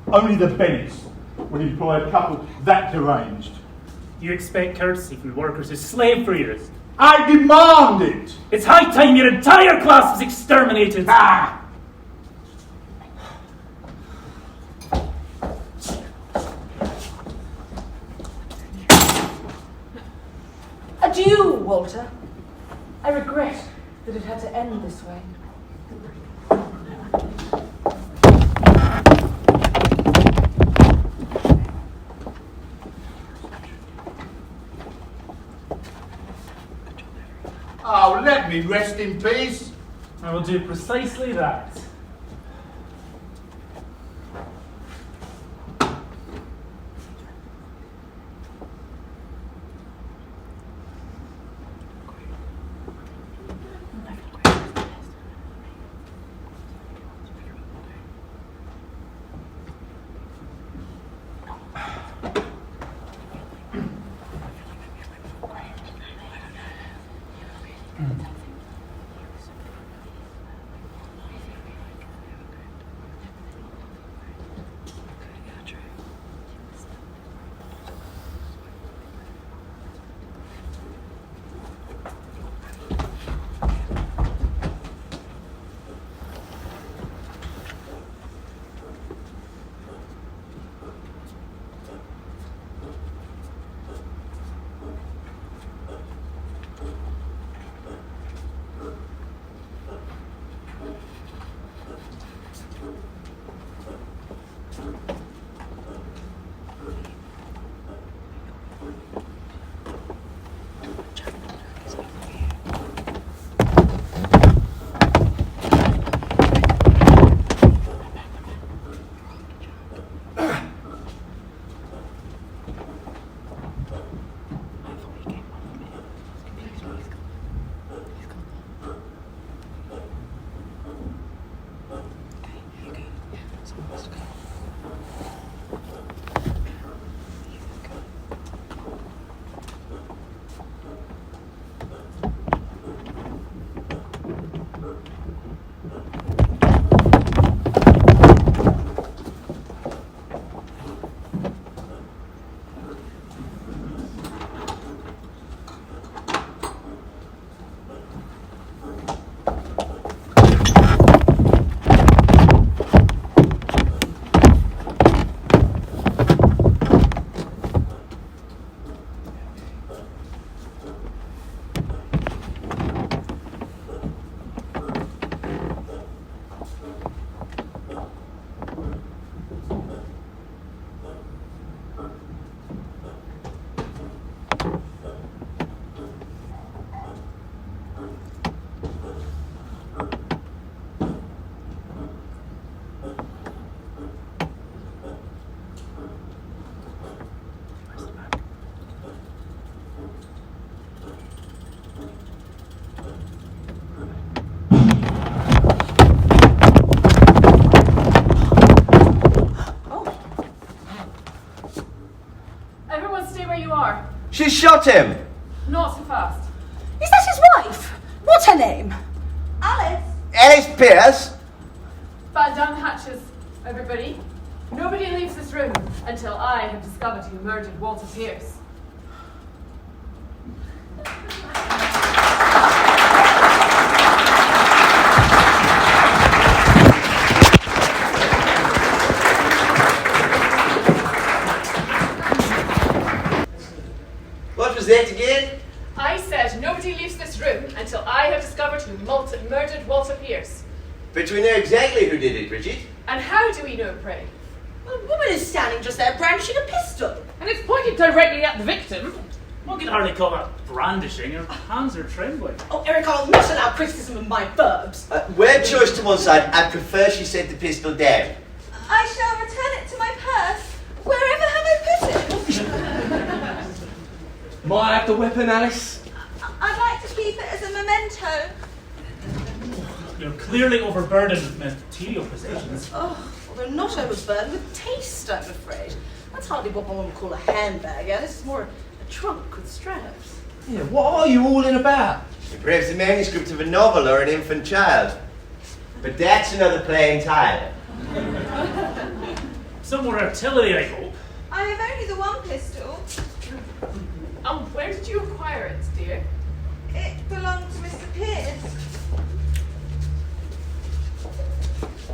Only the Bennets would employ a couple that deranged. You expect courtesy from workers who slave breeders. I demand it! It's high time your entire class was exterminated. Ah! Adieu, Walter. I regret that it had to end this way. Oh, let me rest in peace. I will do precisely that. She shot him! Not so fast. Is that his wife? What's her name? Alice. Alice Pierce? Batten down the hatches, everybody. Nobody leaves this room until I have discovered who murdered Walter Pierce. What was that again? I said nobody leaves this room until I have discovered who murdered Walter Pierce. But we know exactly who did it, Bridget. And how do we know, pray? Well, a woman is standing just there brandishing a pistol. And it's pointed directly at the victim. One could hardly call that brandishing. Her hands are trembling. Oh, Eric, I'll not allow criticism of my verbs. Word choice to one side. I prefer she set the pistol down. I shall return it to my purse. Wherever have I put it? Might I have the weapon, Alice? I'd like to keep it as a memento. You're clearly overburdened with material possessions. Oh, well, they're not overburdened with taste, I'm afraid. That's hardly what one would call a handbag, Alice. It's more a trunk with straps. Yeah, what are you all in about? Perhaps the manuscript of a novel or an infant child. But that's another play entirely. Some more artillery, I hope. I have only the one pistol. Where did you acquire it, dear? It belonged to Mr. Pierce.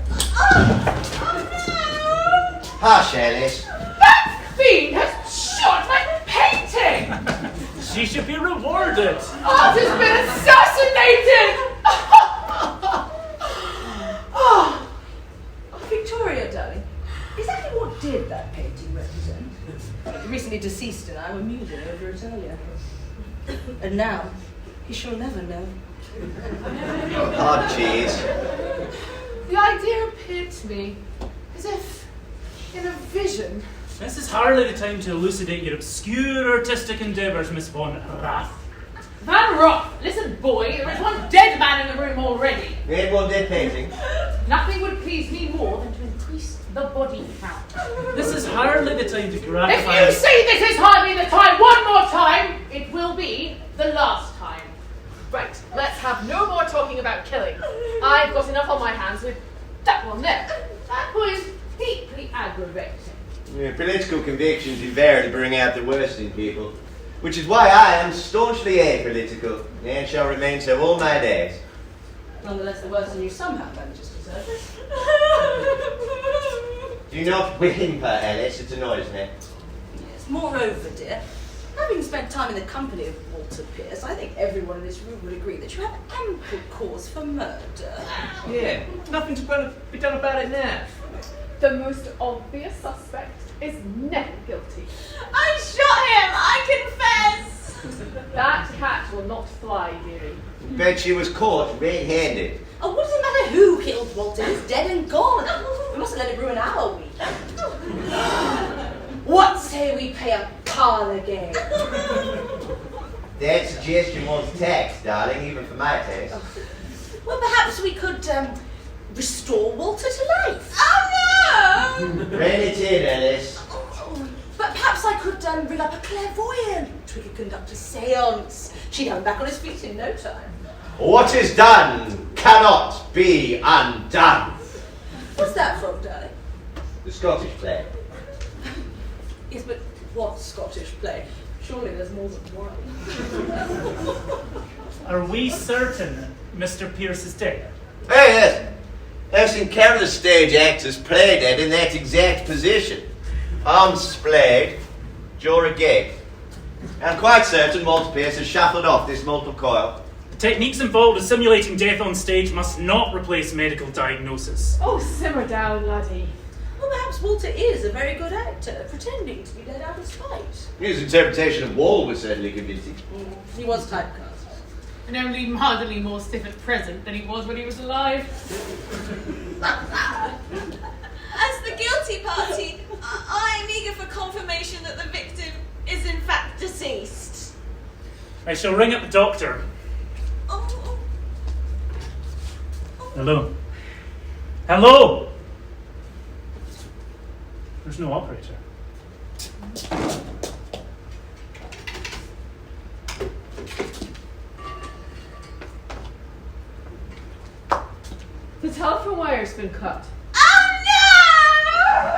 Oh no! Hush, Alice. That fiend has shot my painting! She should be rewarded. Art has been assassinated! Oh, Victoria, darling, exactly what did that painting represent? The recently deceased and I were musing over it earlier. And now, he shall never know. Oh, jeez. The idea appeared to me as if in a vision. This is hardly the time to elucidate your obscure artistic endeavours, Miss Von Rath. Van Roth, listen, boy, there is one dead man in the room already. We had one dead painting. Nothing would please me more than to increase the body count. This is hardly the time to gratify... If you say this is hardly the time one more time, it will be the last time. Right, let's have no more talking about killing. I've got enough on my hands with that one there. That was deeply aggravating. Yeah, political convictions invariably bring out the worst in people. Which is why I am staunchly apolitical, and shall remain so all my days. Nonetheless, the worst in you somehow manages to surface. Do not whimper, Alice, it annoys me. Yes, moreover, dear, having spent time in the company of Walter Pierce, I think everyone in this room would agree that you have ample cause for murder. Yeah, nothing to be done about it now. The most obvious suspect is never guilty. I shot him! I confess! That cat will not fly, dearie. Bet she was caught red-handed. Oh, what does it matter who killed Walter? He's dead and gone. We mustn't let it ruin our week. What say we play a parlour game? That suggestion wants tax, darling, even for my taste. Well, perhaps we could restore Walter to life. Oh no! Rein it in, Alice. But perhaps I could ring up a clairvoyant. We could conduct a séance. She'd have him back on his feet in no time. What is done cannot be undone. What's that from, darling? The Scottish play. Yes, but what Scottish play? Surely there's more than one. Are we certain Mr. Pierce is dead? Oh, yes. I've seen countless stage actors play dead in that exact position. Arms splayed, jaw agape. I'm quite certain Walter Pierce has shuffled off this mortal coil. The techniques involved in simulating death on stage must not replace medical diagnosis. Oh, simmer down, laddie. Well, perhaps Walter is a very good actor, pretending to be dead out of spite. His interpretation of Wall was certainly convincing. He was typecast. And only mildly more stiff at present than he was when he was alive. As the guilty party, I am eager for confirmation that the victim is in fact deceased. I shall ring up the doctor. Oh. Hello? Hello? There's no operator. The telephone wire's been cut. Oh no!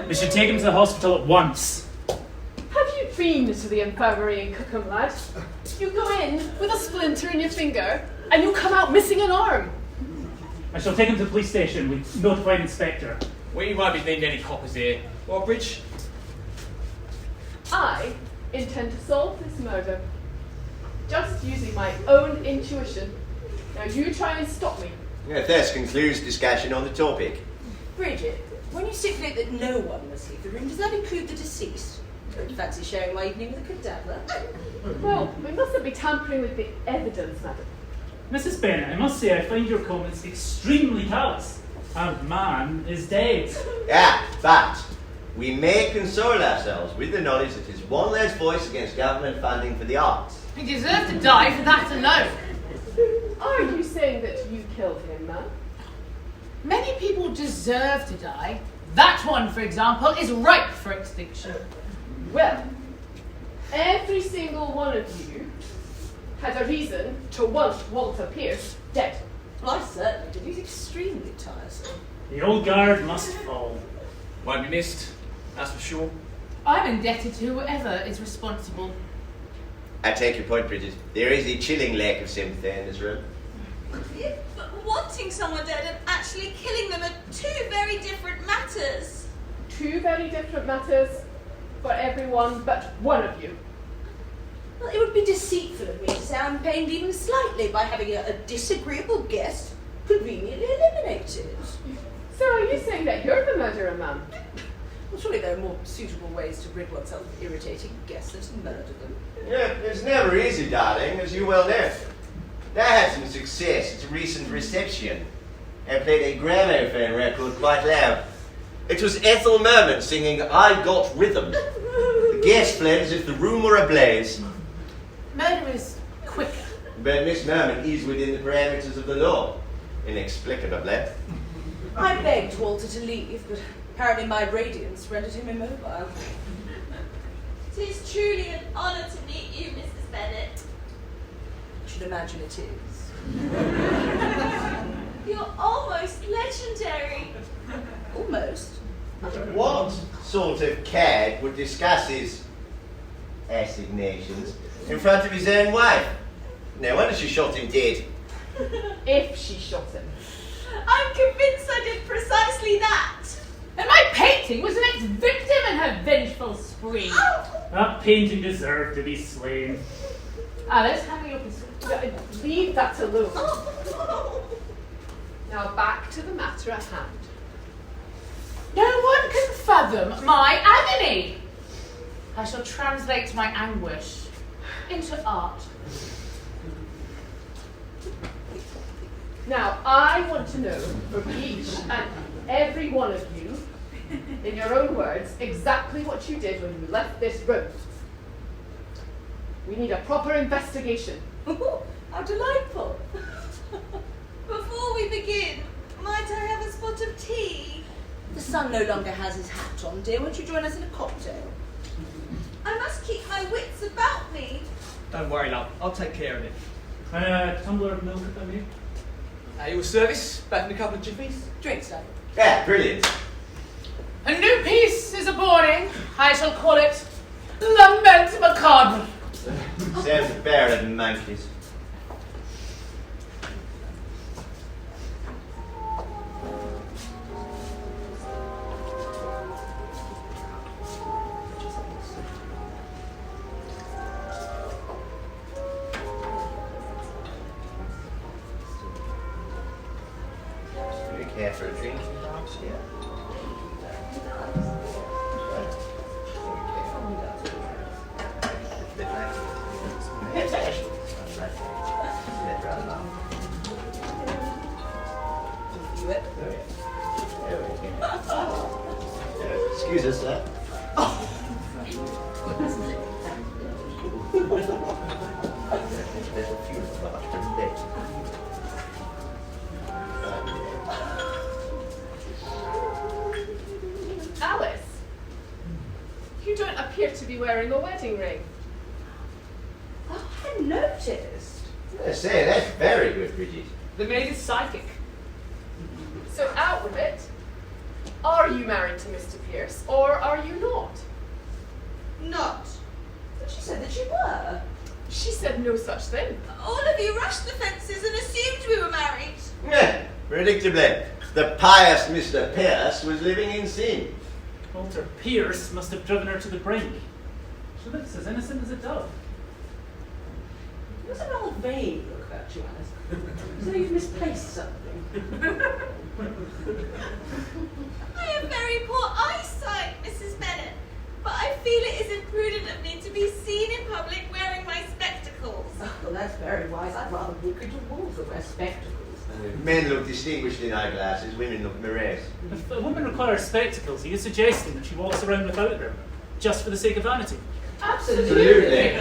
We should take him to the hospital at once. Have you been to the infirmary in Cookham, lad? You go in with a splinter in your finger, and you come out missing an arm. I shall take him to the police station with notified inspector. We won't be needing any coppers here. What, Bridge? I intend to solve this murder, just using my own intuition. Now you try and stop me. It thus concludes discussion on the topic. Bridget, when you stipulate that no one must leave the room, does that include the deceased? Don't you fancy sharing my evening with a cadaver? Well, we mustn't be tampering with the evidence, madam. Mrs. Bennet, I must say I find your comments extremely callous. A man is dead. But we may console ourselves with the knowledge that his one less voice against government funding for the arts. He deserved to die for that alone. Are you saying that you killed him, man? Many people deserve to die. That one, for example, is ripe for extinction. Well, every single one of you had a reason to want Walter Pierce dead. Well, I certainly did. He's extremely tiresome. The old guard must fall. Won't be missed, that's for sure. I'm indebted to whoever is responsible. I take your point, Bridget. There is a chilling lack of sympathy in this room. Yeah, but wanting someone dead and actually killing them are two very different matters. Two very different matters for everyone but one of you. Well, it would be deceitful of me to sound pained even slightly by having a disagreeable guest conveniently eliminated. So are you saying that you're the murderer, man? Well, surely there are more suitable ways to rid oneself of irritating guests than to murder them. Yeah, it's never easy, darling, as you well know. I had some success at a recent reception. I played a gramophone record quite loud. It was Ethel Merman singing I Got Rhythm. The guests fled as if the room were ablaze. Murder is quicker. But Miss Merman is within the parameters of the law. Inexplicably. I begged Walter to leave, but apparently my radiance rendered him immobile. It is truly an honour to meet you, Mrs. Bennet. I should imagine it is. You're almost legendary. Almost. What sort of cad would discuss his assignations in front of his own wife? No wonder she shot him dead. If she shot him. I'm convinced I did precisely that. And my painting was the next victim in her vengeful spree. That painting deserved to be slain. Alice, have your pistol. Leave that alone. Now back to the matter at hand. No one can fathom my agony. I shall translate my anguish into art. Now, I want to know from each and every one of you, in your own words, exactly what you did when you left this room. We need a proper investigation. How delightful. Before we begin, might I have a spot of tea? The sun no longer has his hat on, dear. Won't you join us in a cocktail? I must keep my wits about me. Don't worry, love. I'll take care of it. Tumbler of milk, if I may. At your service, back in a couple of jiffies. Drinks, darling. Yeah, brilliant. A new piece is aboarding. I shall call it Lament Macabre. Sounds better than monkeys. Do you care for a drink? Yeah. Excuse us, sir. There's a few much from there. Alice, you don't appear to be wearing a wedding ring. Oh, I noticed. I say, that's very good, Bridget. The maid is psychic. So out with it. Are you married to Mr. Pierce, or are you not? Not. But she said that you were. She said no such thing. All of you rushed the fences and assumed we were married. Predictably, the pious Mr. Pierce was living in sin. Walter Pierce must have driven her to the brink. She looks as innocent as a dove. There's a rather vague look about you, Alice. As though you've misplaced something. I have very poor eyesight, Mrs. Bennet, but I feel it is imprudent of me to be seen in public wearing my spectacles. Oh, well, that's very wise. I'd rather walk into walls than wear spectacles. Men look distinguished in eyeglasses, women look morose. If a woman requires spectacles, are you suggesting that she walks around without them, just for the sake of vanity? Absolutely.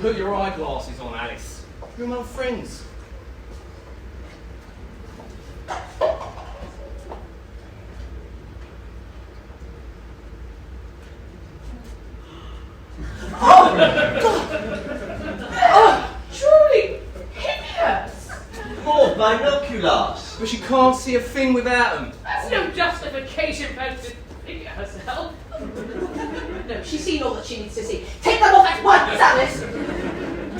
Put your eyeglasses on, Alice. You're among friends. Truly hideous! More binoculars. But she can't see a thing without them. That's no justification for her to figure herself. No, she's seen all that she needs to see. Take them off at once, Alice!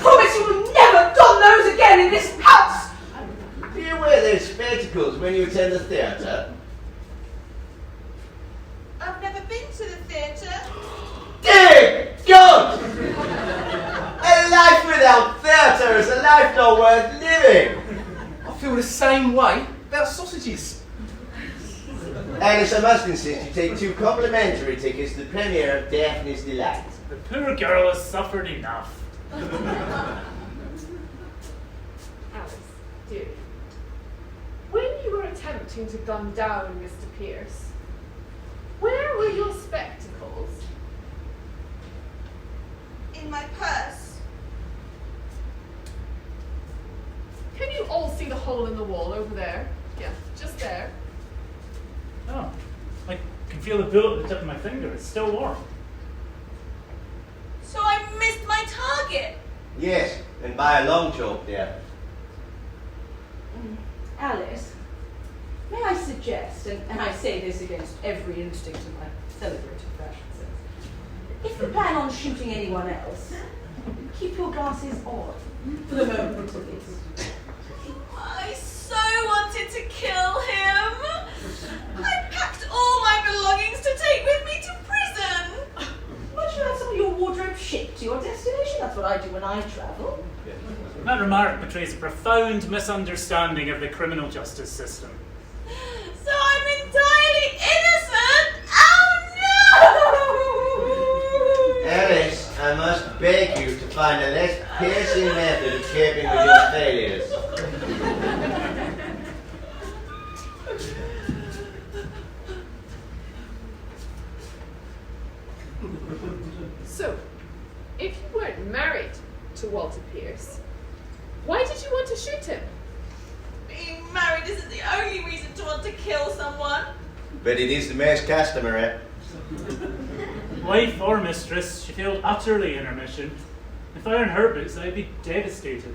Promise you will never don those again in this house! Do you wear those spectacles when you attend the theatre? I've never been to the theatre. Dear God! A life without theatre is a life not worth living. I feel the same way about sausages. Alice, I must insist you take 2 complimentary tickets to the premiere of Daphne's Delight. The poor girl has suffered enough. Alice, dear, when you were attempting to gun down Mr. Pierce, where were your spectacles? In my purse. Can you all see the hole in the wall over there? Yeah, just there. Oh, I can feel the bullet at the tip of my finger. It's still warm. So I missed my target. Yes, and by a long chalk, dear. Alice, may I suggest, and I say this against every instinct of my celebrated fashion sense, if you plan on shooting anyone else, keep your glasses on, for the moment at least. I so wanted to kill him. I packed all my belongings to take with me to prison. Why should you have some of your wardrobe shipped to your destination? That's what I do when I travel. That remark betrays a profound misunderstanding of the criminal justice system. So I'm entirely innocent? Oh no! Alice, I must beg you to find a less piercing method of coping with your failures. So, if you weren't married to Walter Pierce, why did you want to shoot him? Being married isn't the only reason to want to kill someone. But it is the most customary. Wife or mistress, she failed utterly in her mission. If I were in her boots, I'd be devastated.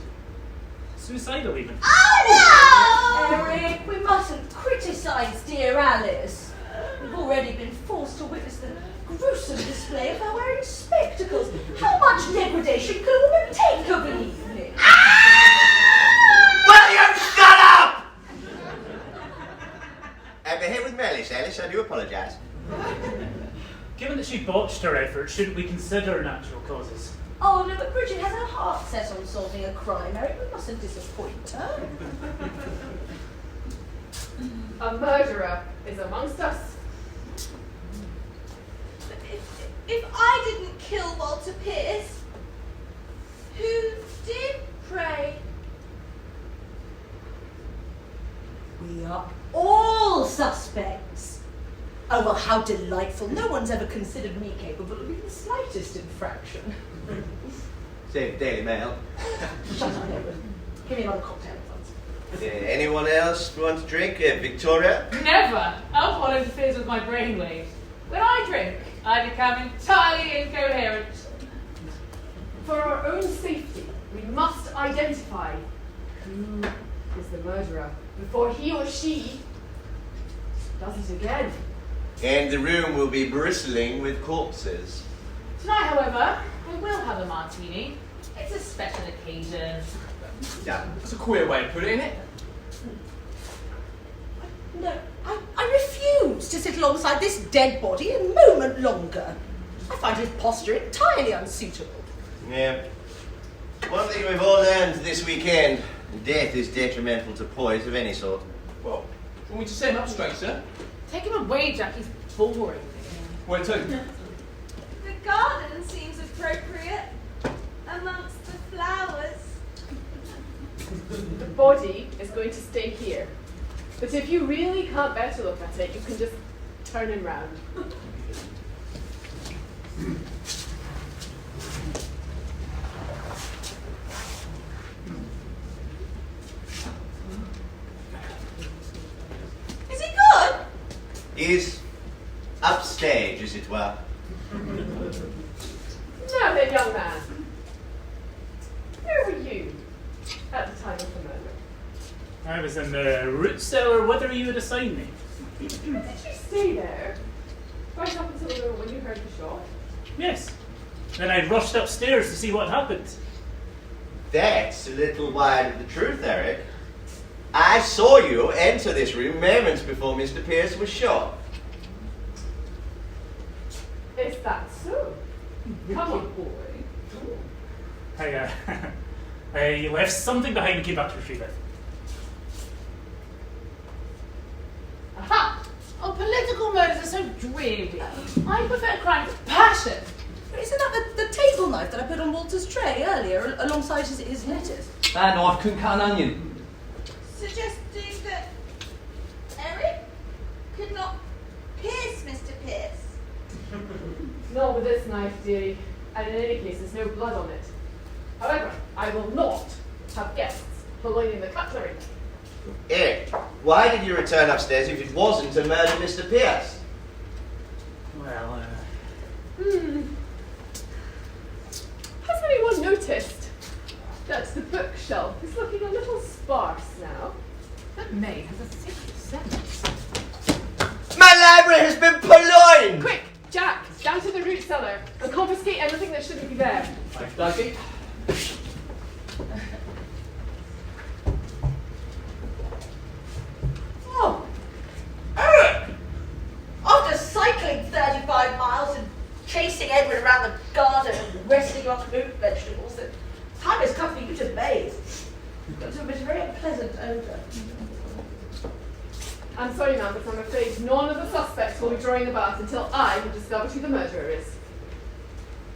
Suicidal even. Oh no! Eric, we mustn't criticise dear Alice. We've already been forced to witness the gruesome display of her wearing spectacles. How much degradation could a woman take of an evening? Will you shut up? I behave with malice, Alice. I do apologise. Given that she botched her efforts, shouldn't we consider natural causes? Oh no, but Bridget has her heart set on solving a crime, Eric. We mustn't disappoint her. A murderer is amongst us. But if I didn't kill Walter Pierce, who did, pray? We are all suspects. Oh, well, how delightful. No one's ever considered me capable of even the slightest infraction. Save the Daily Mail. Shut up, Edward. Give me another cocktail at once. Anyone else want to drink? Victoria? Never. Alcohol interferes with my brainwaves. When I drink, I become entirely incoherent. For our own safety, we must identify who is the murderer before he or she Does it again. And the room will be bristling with corpses. Tonight, however, I will have a martini. It's a special occasion. Yeah. That's a queer way of putting it. No, I refuse to sit alongside this dead body a moment longer. I find his posture entirely unsuitable. Yeah. One thing we've all learned this weekend, death is detrimental to poise of any sort. Well, want me to set him up straight, sir? Take him away, Jack. He's boring. Where to? The garden seems appropriate amongst the flowers. The body is going to stay here. But if you really can't bear to look at it, you can just turn him round. Is he good? Is upstage, as it were. Now then, young man. Where were you at the time of the murder? I was in the root cellar. What are you to assign me? Did you stay there? Right up until the moment when you heard the shot? Yes. Then I rushed upstairs to see what happened. That's a little wide of the truth, Eric. I saw you enter this room moments before Mr. Pierce was shot. Is that so? Come on, boy. I left something behind and came back to retrieve it. Aha! Oh, political murders are so dreary. I prefer crimes of passion. Isn't that the table knife that I put on Walter's tray earlier alongside his letters? That knife couldn't cut an onion. Suggesting that Eric could not pierce Mr. Pierce. Not with this knife, dearie. And in any case, there's no blood on it. However, I will not have guests purloining the cutlery. Eric, why did you return upstairs if it wasn't to murder Mr. Pierce? Well, Has anyone noticed that the bookshelf is looking a little sparse now? That maid has a sixth sense. My library has been purloined! Quick, Jack, down to the root cellar and confiscate everything that shouldn't be there. Okey-dokey. Oh, Eric! After cycling 35 miles and chasing Edward around the garden and wrestling off root vegetables, the time has come for you to bathe. It's a very unpleasant odour. I'm sorry, ma'am, but I'm afraid none of the suspects will be drawing the bath until I have discovered who the murderer is.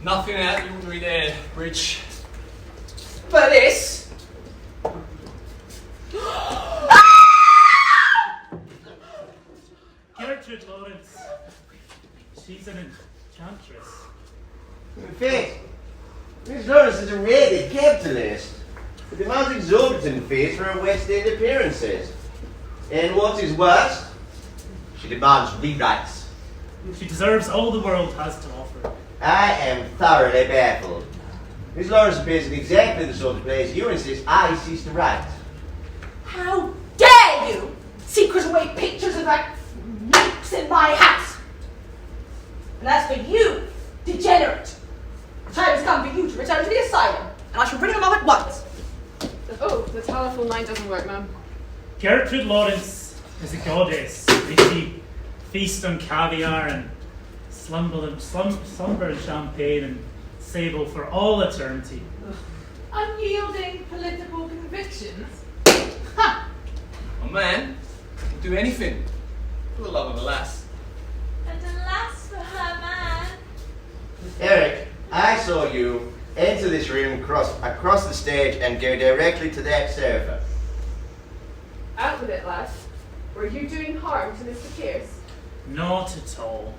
Nothing out of the ordinary there, Bridge. But this? Gertrude Lawrence. She's an enchantress. In fact, Miss Lawrence is a rated capitalist who demands exorbitant fees for her West End appearances. And what is worse, she demands rewrites. She deserves all the world has to offer. I am thoroughly baffled. Miss Lawrence appears in exactly the sort of place you insist I cease to write. How dare you secret away pictures of that minx in my house? And as for you, degenerate, the time has come for you to return to the asylum, and I shall bring them up at once. Oh, the telephone line doesn't work, ma'am. Gertrude Lawrence is a goddess. May she feast on caviar and slumber in champagne and sable for all eternity. Unyielding political convictions? Ha! A man will do anything for the love of a lass. And alas for her man. Eric, I saw you enter this room across the stage and go directly to that sofa. Out with it, lass. Were you doing harm to Mr. Pierce? Not at all.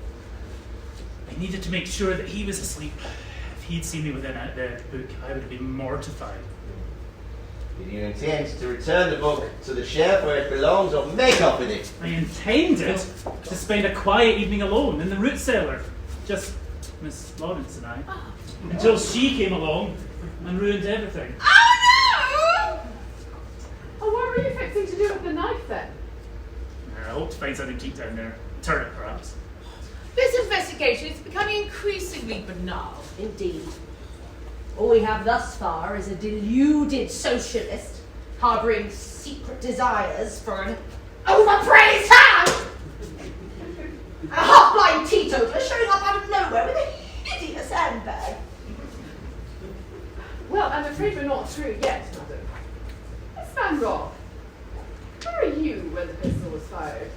I needed to make sure that he was asleep. If he'd seen me within the book, I would have been mortified. Did you intend to return the book to the shelf where it belongs or make off with it? I intended to spend a quiet evening alone in the root cellar. Just Miss Lawrence and I. Until she came along and ruined everything. Oh Oh, what were you fixing to do with the knife then? I hope to find something deep down there. Turnip, perhaps. This investigation is becoming increasingly banal. Indeed. All we have thus far is a deluded socialist harbouring secret desires for an overpraised hand! A half-blind teetotaler showing up out of nowhere with a hideous handbag. Well, I'm afraid we're not through yet, madam. Miss Van Rock, where are you when the pistol was fired?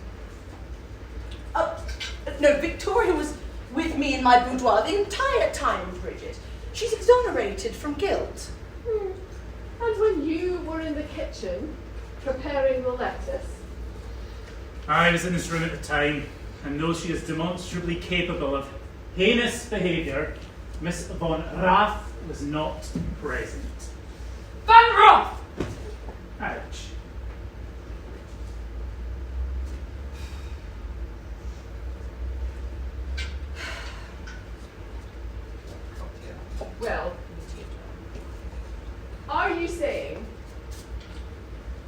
No, Victoria was with me in my boudoir the entire time, Bridget. She's exonerated from guilt. And when you were in the kitchen preparing the lettuce? I was in this room at the time, and though she is demonstrably capable of heinous behaviour, Miss Von Rath was not present. Van Roth! Ouch. Well, are you saying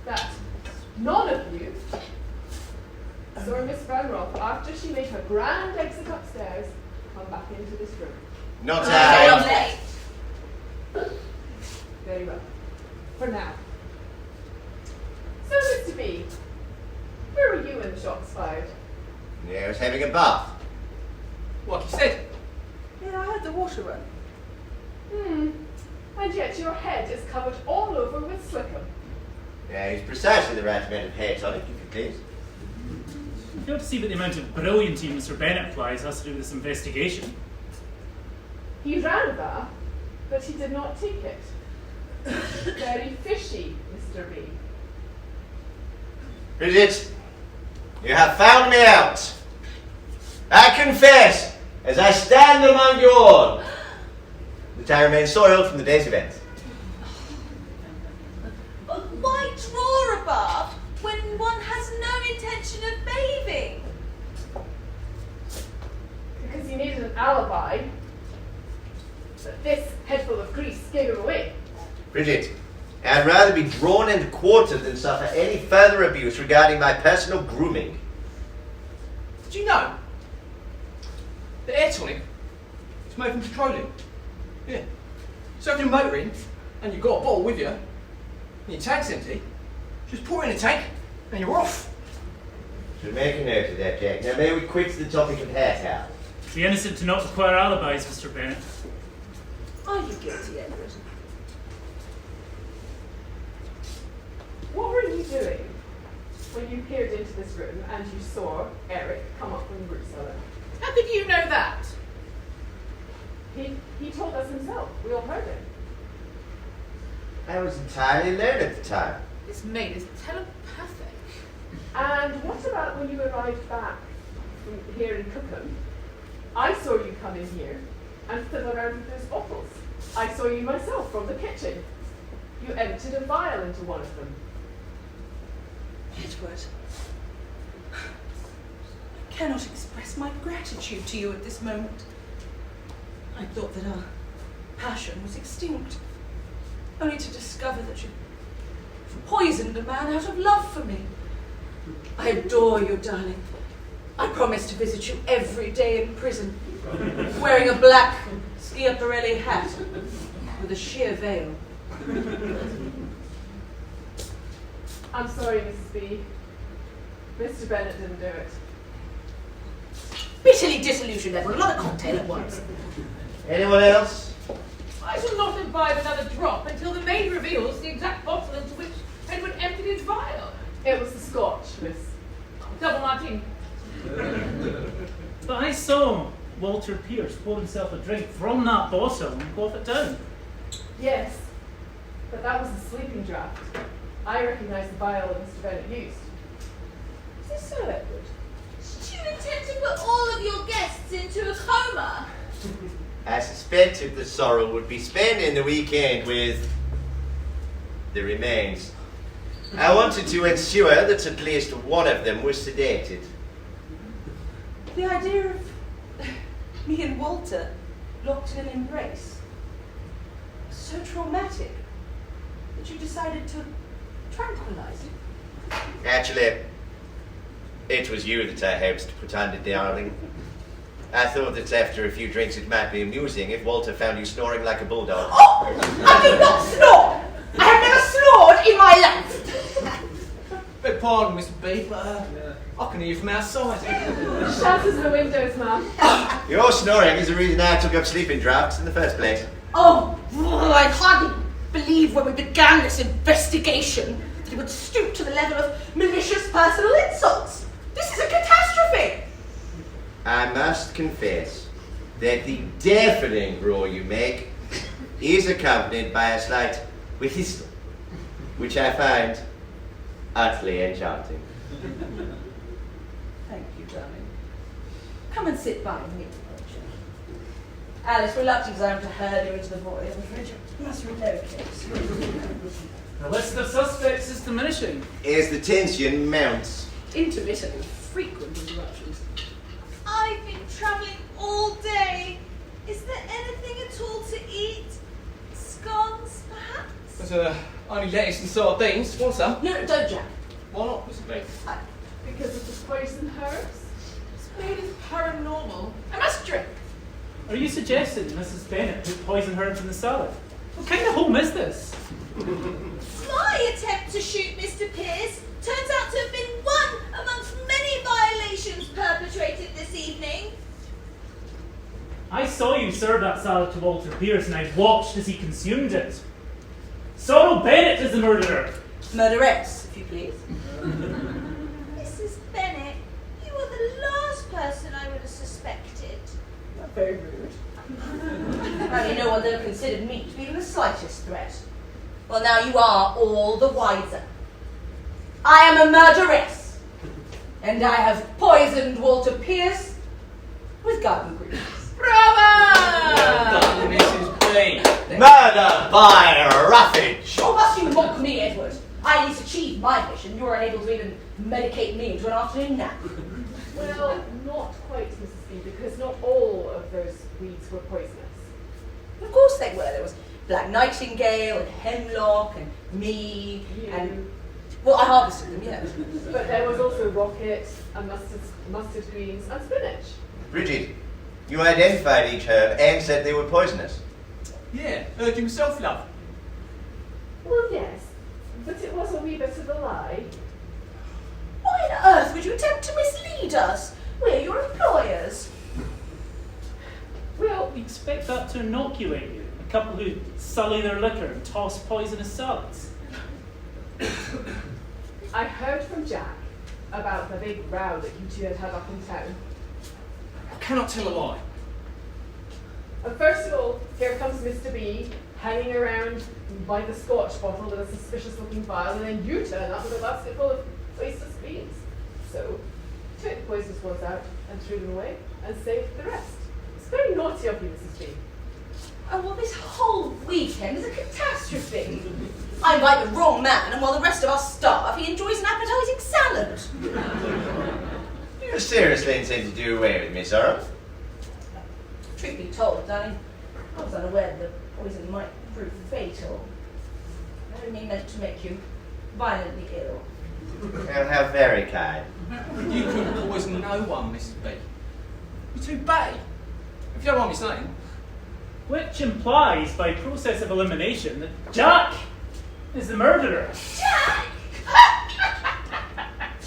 that none of you saw Miss Van Roth after she made her grand exit upstairs come back into this room? Not I. late. Very well. For now. So, Mr. B, where were you when the shots fired? Yeah, I was having a bath. Like you said. Yeah, I heard the water run. And yet your head is covered all over with slickum. Yeah, he's precisely the right amount of hair tonic, if you please. You ought to see what the amount of brilliancy Mr. Bennett applies has to do with this investigation. He ran a bath, but he did not take it. Very fishy, Mr. B. Bridget, you have found me out. I confess, as I stand among you all, that I remain soiled from the day's events. But why draw a bath when one has no intention of bathing? Because he needed an alibi. But this headful of grease gave him away. Bridget, I'd rather be drawn and quartered than suffer any further abuse regarding my personal grooming. Did you know that air tonic is made from petroleum? Yeah. So if you're motoring and you've got a bottle with you and your tank's empty, just pour it in the tank and you're off. Should make a note of that, Jack. Now may we quit the topic of hair towel? The innocent do not require alibis, Mr. Bennett. Are you guilty, Edward? What were you doing when you peered into this room and you saw Eric come up from the root cellar? How could you know that? He told us himself. We all heard him. I was entirely alone at the time. This maid is telepathic. And what about when you arrived back from here in Cookham? I saw you come in here and fiddle around with those bottles. I saw you myself from the kitchen. You emptied a vial into one of them. Edward, I cannot express my gratitude to you at this moment. I thought that our passion was extinct, only to discover that you poisoned a man out of love for me. I adore you, darling. I promise to visit you every day in prison, wearing a black Schiaparelli hat with a sheer veil. I'm sorry, Mrs. B. Mr. Bennett didn't do it. Bitterly disillusioned, Edward. Another cocktail at once. Anyone else? I shall not imbibe another drop until the maid reveals the exact bottle into which Edward emptied his vial. It was the scotch, miss. Double martini. But I saw Walter Pierce pour himself a drink from that bottle and quaff it down. Yes, but that was a sleeping draught. I recognise the vial that Mr. Bennett used. Is this so, Edward? Do you intend to put all of your guests into a coma? I suspected that Sorrel would be spending the weekend with the remains. I wanted to ensure that at least one of them was sedated. The idea of me and Walter locked in an embrace was so traumatic that you decided to tranquilize him. Actually, It was you that I hoped to put under, darling. I thought that after a few drinks it might be amusing if Walter found you snoring like a bulldog. Oh! I did not snore! I have never snored in my life! Beg pardon, Mr. B, but I can hear you from outside. Shutters the windows, ma'am. Your snoring is the reason I took up sleeping drafts in the first place. Oh, I hardly believe when we began this investigation that it would stoop to the level of malicious personal insults. This is a catastrophe! I must confess that the deafening roar you make is accompanied by a slight whistle, which I find utterly enchanting. Thank you, darling. Come and sit by me. Alice, reluctant as I am to hurl you into the void, I'm afraid you must relocate. The list of suspects is diminishing. As the tension mounts, Intermittent and frequent interruptions. I've been travelling all day. Is there anything at all to eat? Scones, perhaps? There's only lettuce and sardines. Want some? No, don't, Jack. Why not, Mr. B? Because of the poison herbs? Spade is paranormal. I must drink. Are you suggesting Mrs. Bennet put poison herbs in the salad? What kind of home is this? My attempt to shoot Mr. Pierce turns out to have been one amongst many violations perpetrated this evening. I saw you serve that salad to Walter Pierce and I watched as he consumed it. Sorrel Bennet is the murderer. Murderess, if you please. Mrs. Bennet, you are the last person I would have suspected. Not very rude. Apparently no one ever considered me to be even the slightest threat. Well, now you are all the wiser. I am a murderess, and I have poisoned Walter Pierce with garden greens. Bravo! Well done, Mrs. B. murder by roughage. Oh, must you mock me, Edward? I at least achieved my mission. You're unable to even medicate me into an afternoon nap. Well, not quite, Mrs. B, because not all of those weeds were poisonous. Of course they were. There was black nightingale and hemlock and mead and... Well, I harvested them, yes. But there was also rocket and mustard greens and spinach. Bridget, you identified each herb and said they were poisonous. Yeah, urging self-love. Well, yes, but it was a wee bit of a lie. Why on earth would you attempt to mislead us? We're your employers. Well, We expect that to inoculate you. A couple who sully their liquor and toss poisonous salads. I heard from Jack about the big row that you two had up in town. I cannot tell a lie. And first of all, here comes Mr. B hanging around by the scotch bottle with a suspicious looking vial, and then you turn up with a basket full of tasteless beans. So, took the poisonous ones out and threw them away and saved the rest. It's very naughty of you, Mrs. B. Oh, well, this whole weekend is a catastrophe. I invite the wrong man, and while the rest of us starve, he enjoys an appetizing salad. Do you seriously intend to do away with me, Sorrow? Truth be told, darling, I was unaware that the poison might prove fatal. I only meant to make you violently ill. Well, how very kind. You couldn't poison no one, Mrs. B. You're too bad. If you don't mind me saying. Which implies, by process of elimination, that Jack is the murderer. Jack!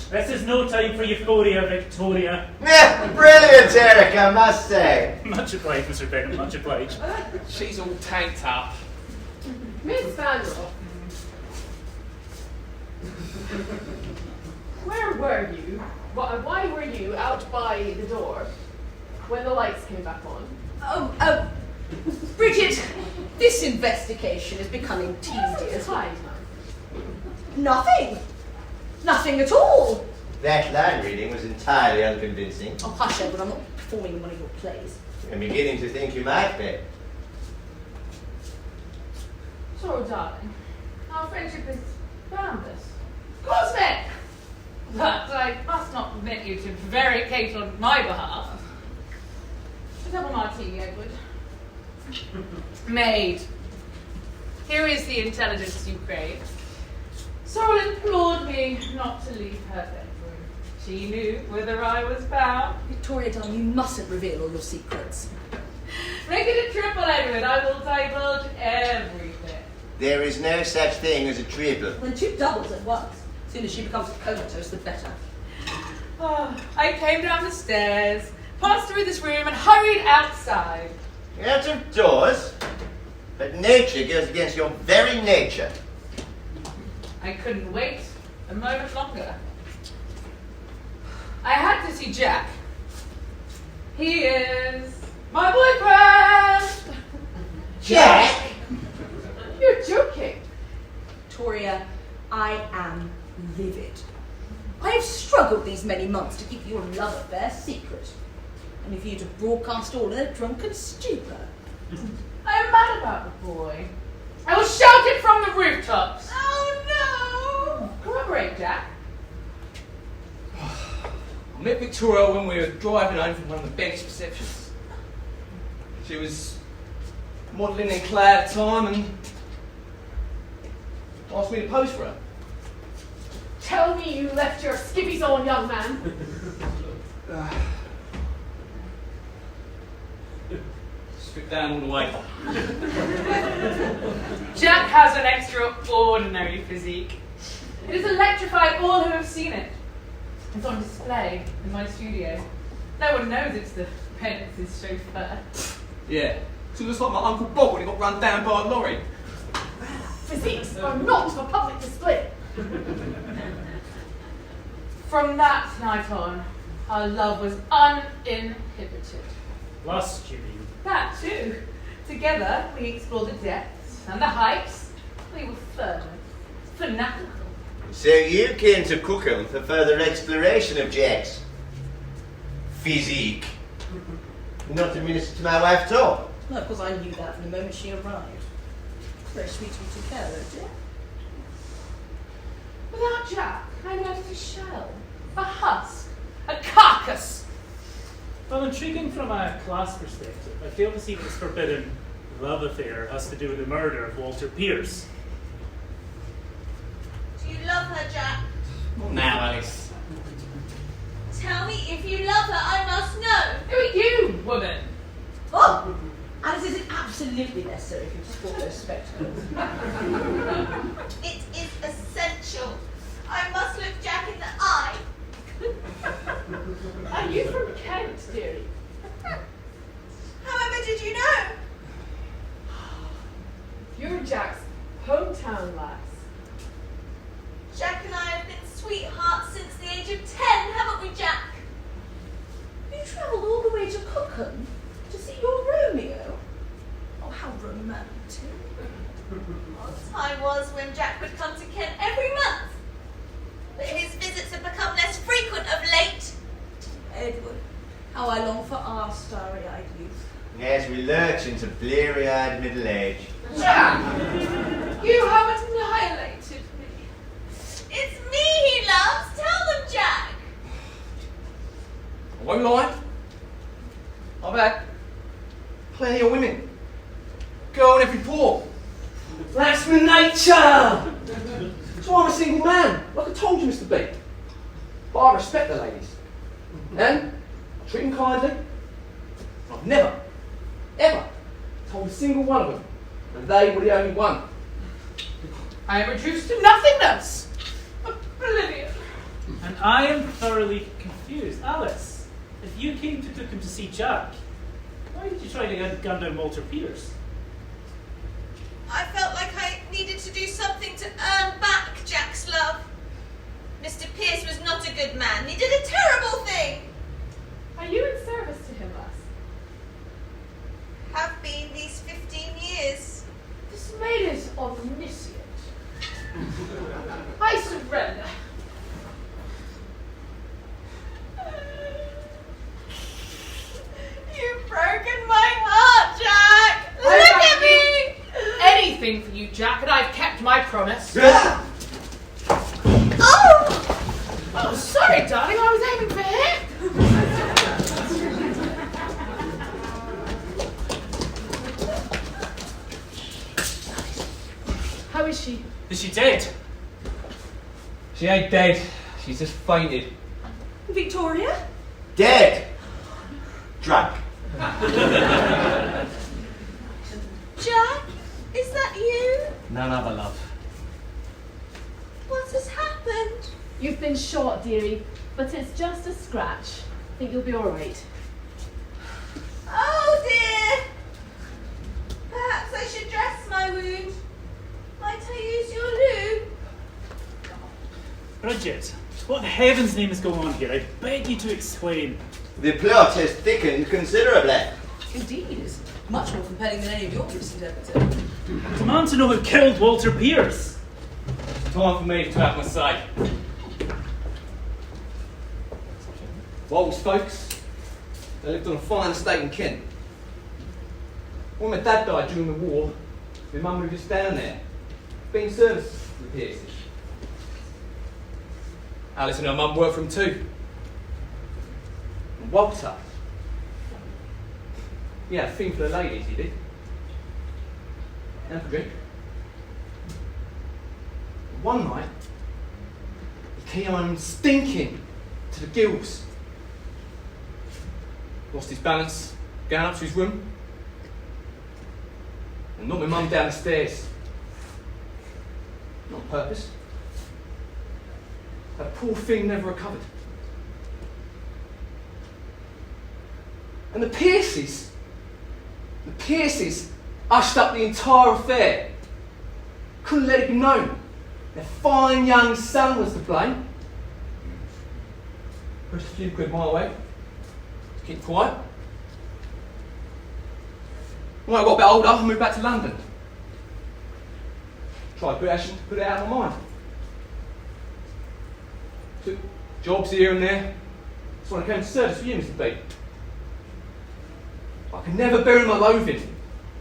This is no time for euphoria, Victoria. Brilliant, Eric, I must say. Much obliged, Mr. Bennet, much obliged. She's all tanked up. Miss Vanderhoff, where were you? Why were you out by the door when the lights came back on? Oh, Bridget, this investigation is becoming tedious. Time. Nothing. Nothing at all. That line reading was entirely unconvincing. Oh, hush, Edward, I'm not performing in one of your plays. I'm beginning to think you might be. So, darling, our friendship is boundless. Cosmic! But I must not permit you to prevaricate on my behalf. A double martini, Edward. Maid, here is the intelligence you crave. Sorrel implored me not to leave her bedroom. She knew whither I was bound. Victoria, darling, you mustn't reveal all your secrets. Make it a triple, Edward. I will divulge everything. There is no such thing as a triple. Then 2 doubles at once. As soon as she becomes comatose, the better. Oh, I came down the stairs, passed through this room, and hurried outside. Out of doors? But nature goes against your very nature. I couldn't wait a moment longer. I had to see Jack. He is my boyfriend! Jack? You're joking. Victoria, I am livid. I have struggled these many months to keep your love affair secret. And for you to broadcast all in a drunken stupor. I am mad about the boy. I will shout it from the rooftops. Oh Corroborate, Jack. I met Victoria when we were driving home from one of the biggest receptions. She was modelling in clay at the time and asked me to pose for her. Tell me you left your skivvies on, young man. Stripped down all the way. Jack has an extraordinary physique. It has electrified all who have seen it. It's on display in my studio. No one knows it's the Penance's chauffeur. Yeah, so it looks like my Uncle Bob when he got run down by a lorry. Physiques are not for public display. From that night on, our love was uninhibited. Lust, you mean? That too. Together, we explored the depths and the heights. We were fervent, fanatical. So you came to Cookham for further exploration of Jack's physique. Not to minister to my wife at all. No, of course I knew that from the moment she arrived. Very sweet of you to care, though, dear. Without Jack, I'm left a shell, a husk, a carcass. Well, intriguing from a class perspective, I fail to see this forbidden love affair has to do with the murder of Walter Pierce. Do you love her, Jack? Not now, Alice. Tell me if you love her, I must know. Who are you, woman? Oh! Alice, is it absolutely necessary for you to sport those spectacles? It is essential. I must look Jack in the eye. Are you from Kent, dearie? However did you know? You're Jack's hometown lass. Jack and I have been sweethearts since the age of 10, haven't we, Jack? You travelled all the way to Cookham to see your Romeo? Oh, how romantic. Well, time was when Jack would come to Kent every month. But his visits have become less frequent of late. Edward, how I long for our starry-eyed youth. As we lurch into bleary-eyed middle age. Jack! You have annihilated me. It's me he loves. Tell them, Jack. I won't lie. I've had plenty of women. Girl on every port. That's my nature! So I'm a single man, like I told you, Mr. B. But I respect the ladies. And I treat them kindly. I've never, ever told a single one of them and they were the only one. I am reduced to nothingness. Oblivion. And I am thoroughly confused. Alice, if you came to Cookham to see Jack, why did you try to gun down Walter Pierce? I felt like I needed to do something to earn back Jack's love. Mr. Pierce was not a good man. He did a terrible thing. Are you in service to him, lass? Have been these 15 years. This maid is omniscient. I surrender. You've broken my heart, Jack. Look at me. Anything for you, Jack, and I've kept my promise. Oh, sorry, darling, I was aiming for him. How is she? Is she dead? She ain't dead. She's just fainted. Victoria? Dead. Drunk. Jack, is that you? None other, love. What has happened? You've been shot, dearie, but it's just a scratch. I think you'll be all right. Oh dear! Perhaps I should dress my wound. Might I use your lube? Bridget, what the heaven's name is going on here? I beg you to explain. The plot has thickened considerably. Indeed, it's much more compelling than any of your recent episodes. I demand to know who killed Walter Pierce. Time for me to have my say. Walt's folks, they lived on a fine estate in Kent. When my dad died during the war, my mum moved us down there, being service for the Pierces. Alice and her mum worked for him too. And Walter, he had a thing for the ladies, he did. And for drink. One night, he came home stinking to the gills. Lost his balance, going up to his room, and knocked my mum down the stairs. Not on purpose. That poor thing never recovered. And the Pierces hushed up the entire affair. Couldn't let it be known. Their fine young son was to blame. Pushed a few quid my way. Keep quiet. When I got a bit older, I moved back to London. Tried to put it out of my mind. Took jobs here and there. That's when I came to service for you, Mr. B. I could never bury my loathing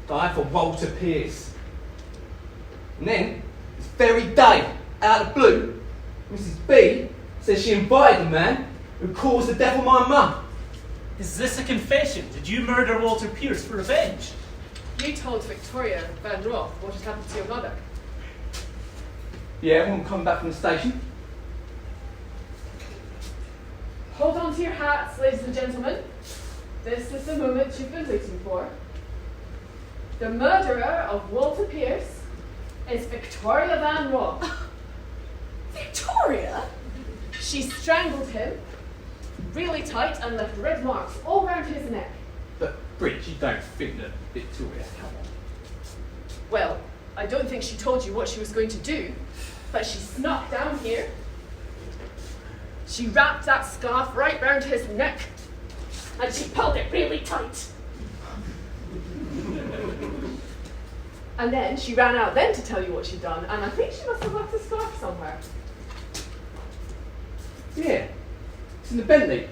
that I had for Walter Pierce. And then, this very day, out of the blue, Mrs. B says she invited the man who caused the death of my mum. Is this a confession? Did you murder Walter Pierce for revenge? You told Victoria Van Roth what had happened to your mother. Yeah, everyone come back from the station. Hold on to your hats, ladies and gentlemen. This is the moment you've been waiting for. The murderer of Walter Pierce is Victoria Van Roth. Victoria? She strangled him really tight and left red marks all round his neck. But, Bridge, you don't think that Victoria... Come on. Well, I don't think she told you what she was going to do, but she snuck down here. She wrapped that scarf right round his neck, and she pulled it really tight. And then she ran out then to tell you what she'd done, and I think she must have left the scarf somewhere. Yeah, it's in the Bentley.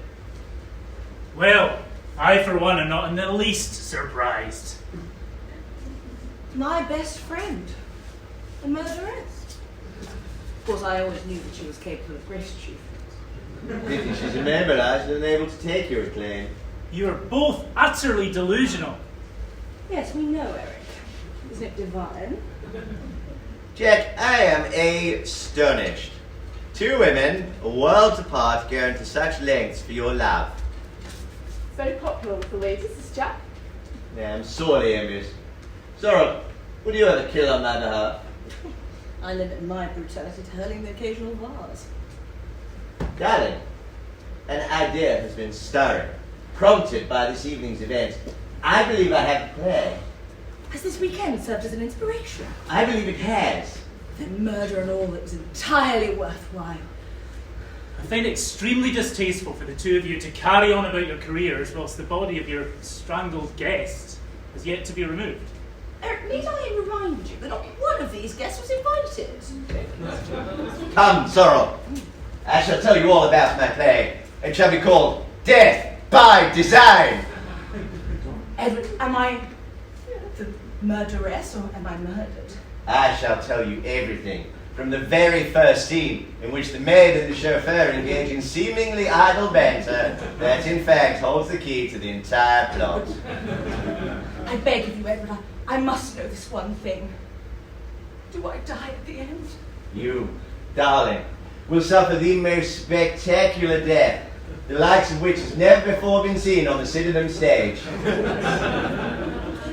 Well, I for one am not in the least surprised. My best friend. The murderess. Of course, I always knew that she was capable of great achievements. Pity she's immobilised and unable to take your claim. You are both utterly delusional. Yes, we know, Eric. Isn't it divine? Jack, I am astonished. Two women, worlds apart, going to such lengths for your love. It's very popular with the ladies, this Jack. Yeah, I'm sorely envious. Sorrel, would you ever kill on my behalf? I limit my brutality to hurling the occasional vase. Darling, an idea has been stirring, prompted by this evening's event. I believe I have a plan. Has this weekend served as an inspiration? I believe it has. Then murder and all, it was entirely worthwhile. I find it extremely distasteful for the two of you to carry on about your careers whilst the body of your strangled guest is yet to be removed. Eric, need I remind you that not one of these guests was invited? Come, Sorrel. I shall tell you all about my play. It shall be called Death by Design. Edward, am I the murderess or am I murdered? I shall tell you everything, from the very first scene in which the maid and the chauffeur engage in seemingly idle banter that in fact holds the key to the entire plot. I beg of you, Edward, I must know this one thing. Do I die at the end? You, darling, will suffer the most spectacular death the likes of which has never before been seen on the Sydenham stage.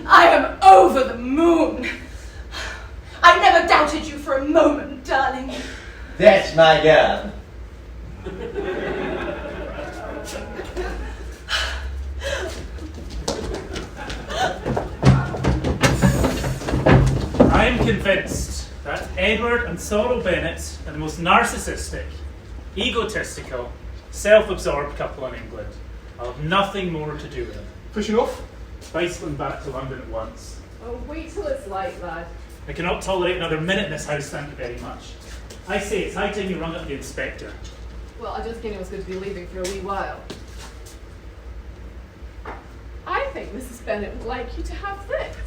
I am over the moon. I never doubted you for a moment, darling. That's my girl. I am convinced that Edward and Sorrel Bennett are the most narcissistic, egotistical, self-absorbed couple in England. I'll have nothing more to do with it. Pushing off? Bicycling back to London at once. Oh, wait till it's light, lad. I cannot tolerate another minute in this house, thank you very much. I say, it's high time you rung up the inspector. Well, I just think it was going to be leaving for a wee while. I think Mrs. Bennet would like you to have this.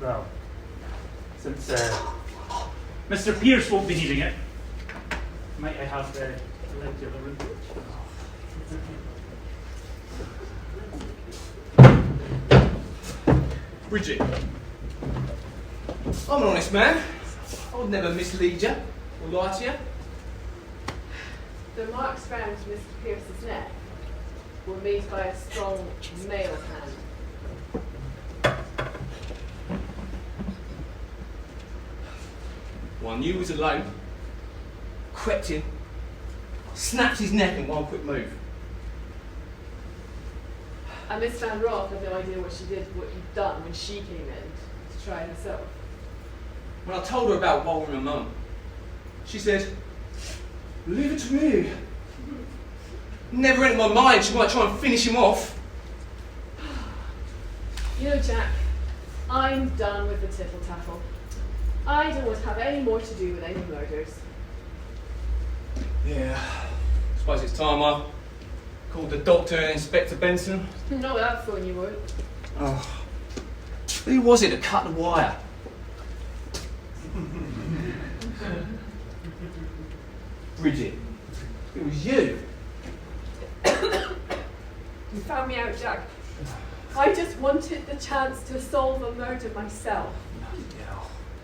Well, since Mr. Pierce won't be needing it, might I have the ledger of the room? Bridget, I'm an honest man. I would never mislead you or lie to you. The marks round Mr. Pierce's neck were made by a strong male hand. Well, I knew he was alone, crept in, snapped his neck in one quick move. And Miss Van Roth had no idea what you'd done when she came in to try herself. When I told her about Walter and Mum, she said, "Leave it to me." Never entered my mind she might try and finish him off. You know, Jack, I'm done with the tittle-tattle. I don't want to have any more to do with any murders. Yeah, I suppose it's time I called the doctor and Inspector Benson. Not without phone, you would. Oh, who was it that cut the wire? Bridget, it was you. You found me out, Jack. I just wanted the chance to solve a murder myself.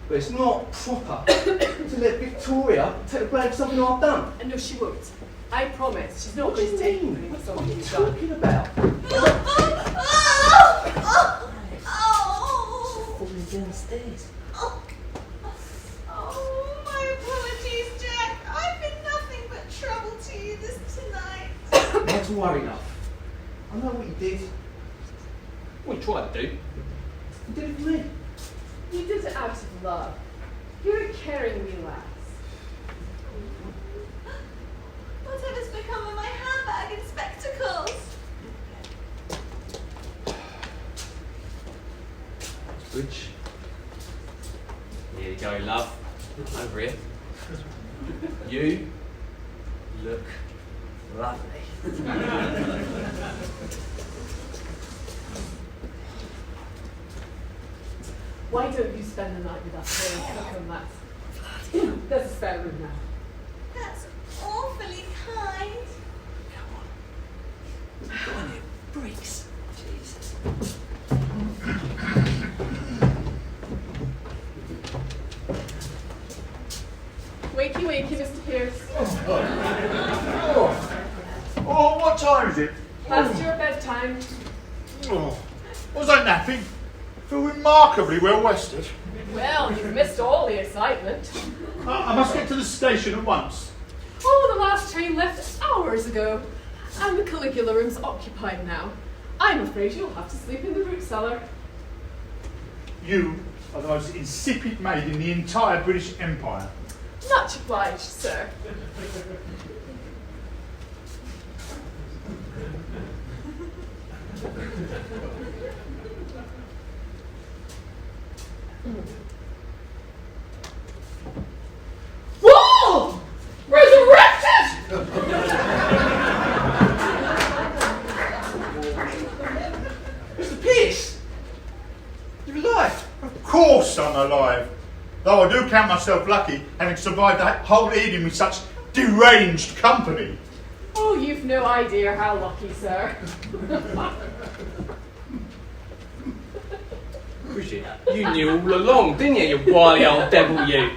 But it's not proper to let Victoria take the blame for something I've done. And no, she won't. I promise. She's not What do going you to take mean? blame for What are something you you've done. talking about? Falling downstairs. Oh, my apologies, Jack. I've been nothing but trouble to you this tonight. Not to worry, love. I know what you did. What you tried to do. You did it for me. You did it out of love. You're a caring wee lass. Whatever's become of my handbag and spectacles? Bridge. Here you go, love. Over here. You look lovely. Why don't you spend the night with us here and cook on that? There's a spare room now. That's awfully kind. Go on, you breaks. Jesus. Wakey, wakey, Mr. Pierce. Oh, what time is it? Past your bedtime. Oh, was I napping? Feel remarkably well rested. Well, you've missed all the excitement. I must get to the station at once. Oh, the last train left hours ago. And the Caligula room's occupied now. I'm afraid you'll have to sleep in the root cellar. You are the most insipid maid in the entire British Empire. Much obliged, sir. Whoa! Resurrected! Mr. Pierce! You're alive! Of course I'm alive. Though I do count myself lucky, having survived that whole evening with such deranged company. Oh, you've no idea how lucky, sir. Bridget, you knew all along, didn't you, you wily old devil, you?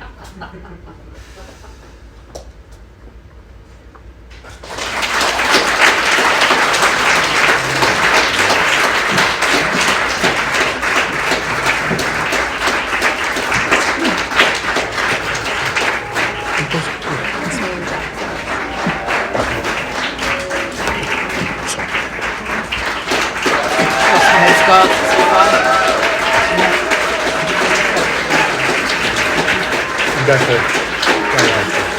Fantastic. Fantastic.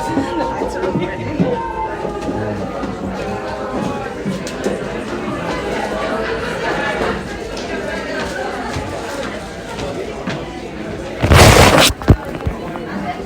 The lights are on already.